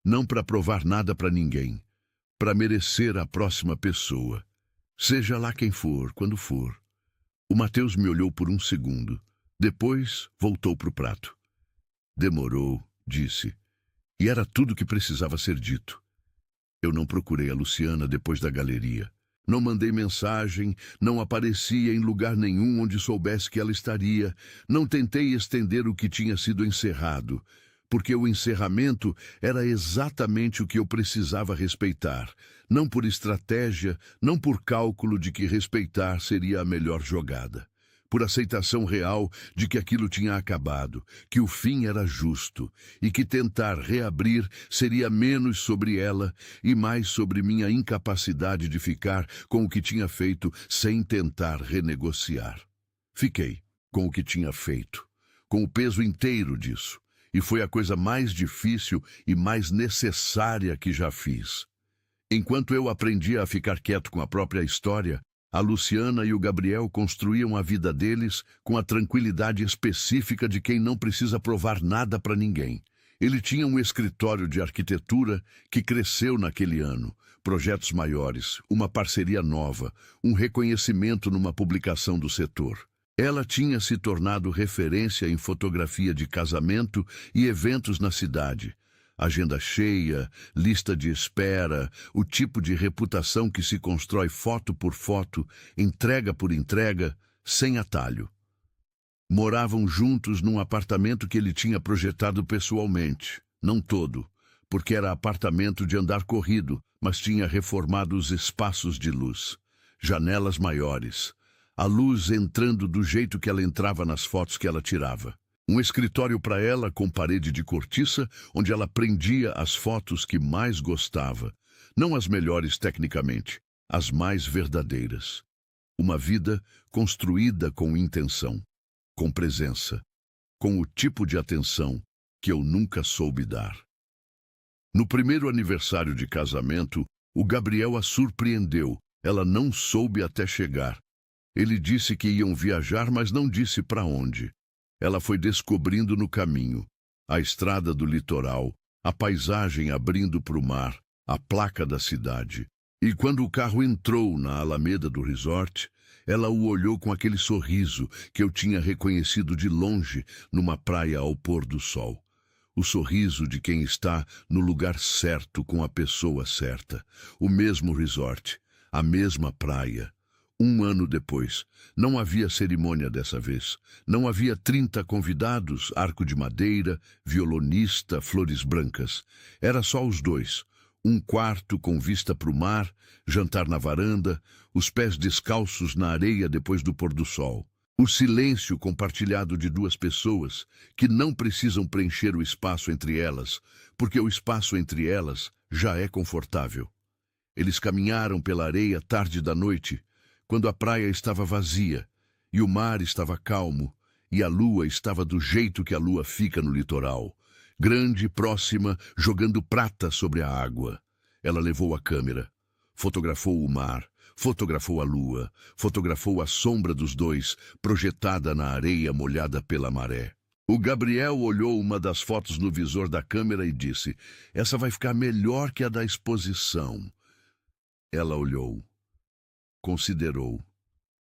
Não para provar nada para ninguém. Para merecer a próxima pessoa. Seja lá quem for, quando for. O Matheus me olhou por um segundo. Depois, voltou para o prato. Demorou, disse. E era tudo que precisava ser dito. Eu não procurei a Luciana depois da galeria. Não mandei mensagem, não aparecia em lugar nenhum onde soubesse que ela estaria. Não tentei estender o que tinha sido encerrado, porque o encerramento era exatamente o que eu precisava respeitar. Não por estratégia, não por cálculo de que respeitar seria a melhor jogada. Por aceitação real de que aquilo tinha acabado, que o fim era justo e que tentar reabrir seria menos sobre ela e mais sobre minha incapacidade de ficar com o que tinha feito sem tentar renegociar. Fiquei com o que tinha feito, com o peso inteiro disso, e foi a coisa mais difícil e mais necessária que já fiz. Enquanto eu aprendia a ficar quieto com a própria história, a Luciana e o Gabriel construíam a vida deles com a tranquilidade específica de quem não precisa provar nada para ninguém. Ele tinha um escritório de arquitetura que cresceu naquele ano, projetos maiores, uma parceria nova, um reconhecimento numa publicação do setor. Ela tinha se tornado referência em fotografia de casamento e eventos na cidade. Agenda cheia, lista de espera, o tipo de reputação que se constrói foto por foto, entrega por entrega, sem atalho. Moravam juntos num apartamento que ele tinha projetado pessoalmente, não todo, porque era apartamento de andar corrido, mas tinha reformado os espaços de luz, janelas maiores, a luz entrando do jeito que ela entrava nas fotos que ela tirava. Um escritório para ela com parede de cortiça, onde ela prendia as fotos que mais gostava. Não as melhores tecnicamente, as mais verdadeiras. Uma vida construída com intenção, com presença, com o tipo de atenção que eu nunca soube dar. No primeiro aniversário de casamento, o Gabriel a surpreendeu. Ela não soube até chegar. Ele disse que iam viajar, mas não disse para onde. Ela foi descobrindo no caminho, a estrada do litoral, a paisagem abrindo para o mar, a placa da cidade. E quando o carro entrou na alameda do resort, ela o olhou com aquele sorriso que eu tinha reconhecido de longe numa praia ao pôr do sol. O sorriso de quem está no lugar certo com a pessoa certa. O mesmo resort, a mesma praia, Um ano depois, não havia cerimônia dessa vez. Não havia 30 convidados, arco de madeira, violonista, flores brancas. Era só os dois. Um quarto com vista para o mar, jantar na varanda, os pés descalços na areia depois do pôr do sol. O silêncio compartilhado de duas pessoas que não precisam preencher o espaço entre elas, porque o espaço entre elas já é confortável. Eles caminharam pela areia tarde da noite, quando a praia estava vazia, e o mar estava calmo, e a lua estava do jeito que a lua fica no litoral, grande, próxima, jogando prata sobre a água. Ela levou a câmera, fotografou o mar, fotografou a lua, fotografou a sombra dos dois, projetada na areia molhada pela maré. O Gabriel olhou uma das fotos no visor da câmera e disse: "Essa vai ficar melhor que a da exposição." Ela olhou. Considerou.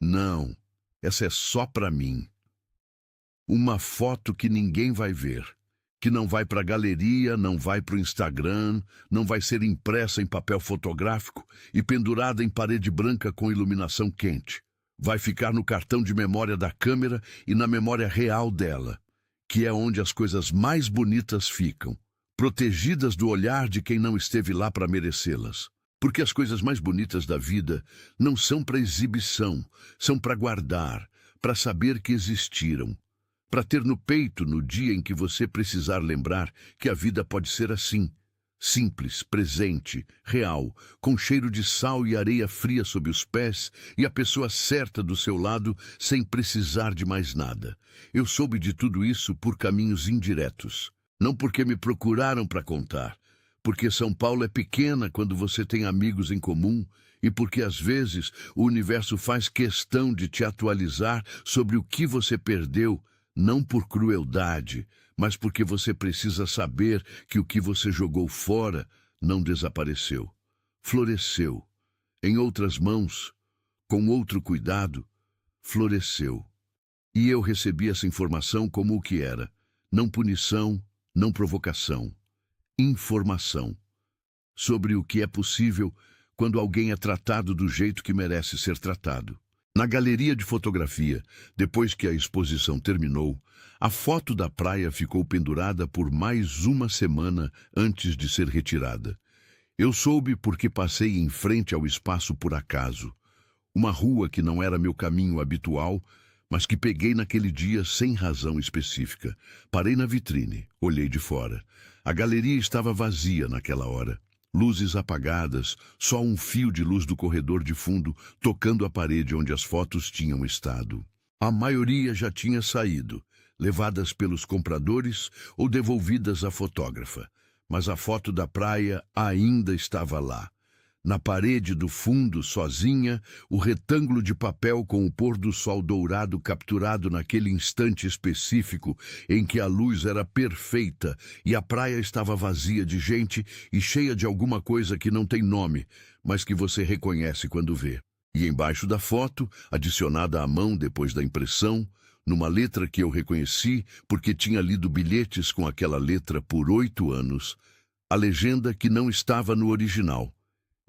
"Não, essa é só para mim. Uma foto que ninguém vai ver, que não vai para a galeria, não vai para o Instagram, não vai ser impressa em papel fotográfico e pendurada em parede branca com iluminação quente. Vai ficar no cartão de memória da câmera e na memória real dela, que é onde as coisas mais bonitas ficam, protegidas do olhar de quem não esteve lá para merecê-las. Porque as coisas mais bonitas da vida não são para exibição, são para guardar, para saber que existiram, para ter no peito no dia em que você precisar lembrar que a vida pode ser assim, simples, presente, real, com cheiro de sal e areia fria sob os pés e a pessoa certa do seu lado sem precisar de mais nada. Eu soube de tudo isso por caminhos indiretos, não porque me procuraram para contar, porque São Paulo é pequena quando você tem amigos em comum e porque às vezes o universo faz questão de te atualizar sobre o que você perdeu, não por crueldade, mas porque você precisa saber que o que você jogou fora não desapareceu, floresceu. Em outras mãos, com outro cuidado, floresceu. E eu recebi essa informação como o que era, não punição, não provocação. Informação sobre o que é possível quando alguém é tratado do jeito que merece ser tratado. Na galeria de fotografia, depois que a exposição terminou, a foto da praia ficou pendurada por mais uma semana antes de ser retirada. Eu soube porque passei em frente ao espaço por acaso, uma rua que não era meu caminho habitual, mas que peguei naquele dia sem razão específica. Parei na vitrine, olhei de fora. A galeria estava vazia naquela hora. Luzes apagadas, só um fio de luz do corredor de fundo tocando a parede onde as fotos tinham estado. A maioria já tinha saído, levadas pelos compradores ou devolvidas à fotógrafa. Mas a foto da praia ainda estava lá. Na parede do fundo, sozinha, o retângulo de papel com o pôr do sol dourado capturado naquele instante específico em que a luz era perfeita e a praia estava vazia de gente e cheia de alguma coisa que não tem nome, mas que você reconhece quando vê. E embaixo da foto, adicionada à mão depois da impressão, numa letra que eu reconheci porque tinha lido bilhetes com aquela letra por 8 anos, a legenda que não estava no original.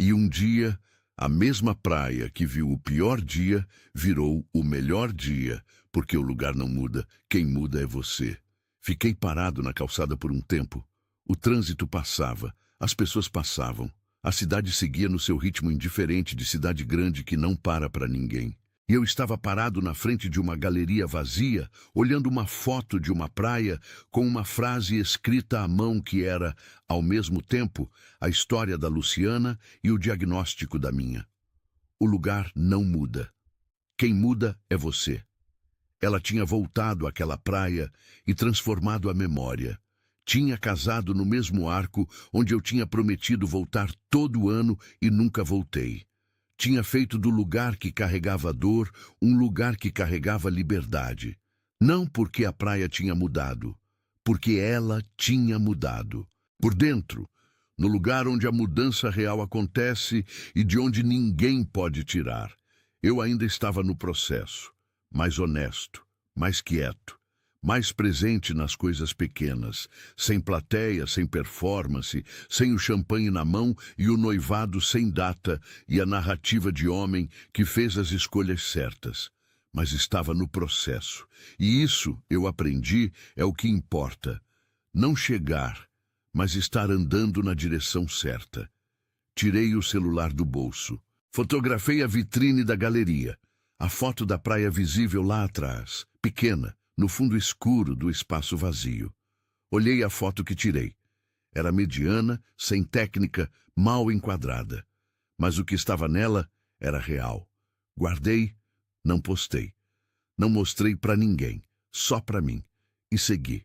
E um dia, a mesma praia que viu o pior dia virou o melhor dia, porque o lugar não muda, quem muda é você. Fiquei parado na calçada por um tempo. O trânsito passava, as pessoas passavam. A cidade seguia no seu ritmo indiferente de cidade grande que não para ninguém. E eu estava parado na frente de uma galeria vazia, olhando uma foto de uma praia com uma frase escrita à mão que era, ao mesmo tempo, a história da Luciana e o diagnóstico da minha. O lugar não muda. Quem muda é você. Ela tinha voltado àquela praia e transformado a memória. Tinha casado no mesmo arco onde eu tinha prometido voltar todo ano e nunca voltei. Tinha feito do lugar que carregava dor um lugar que carregava liberdade. Não porque a praia tinha mudado, porque ela tinha mudado. Por dentro, no lugar onde a mudança real acontece e de onde ninguém pode tirar. Eu ainda estava no processo, mais honesto, mais quieto, mais presente nas coisas pequenas, sem plateia, sem performance, sem o champanhe na mão e o noivado sem data e a narrativa de homem que fez as escolhas certas. Mas estava no processo. E isso, eu aprendi, é o que importa. Não chegar, mas estar andando na direção certa. Tirei o celular do bolso. Fotografei a vitrine da galeria. A foto da praia visível lá atrás, pequena, no fundo escuro do espaço vazio. Olhei a foto que tirei. Era mediana, sem técnica, mal enquadrada. Mas o que estava nela era real. Guardei, não postei. Não mostrei para ninguém, só para mim. E segui.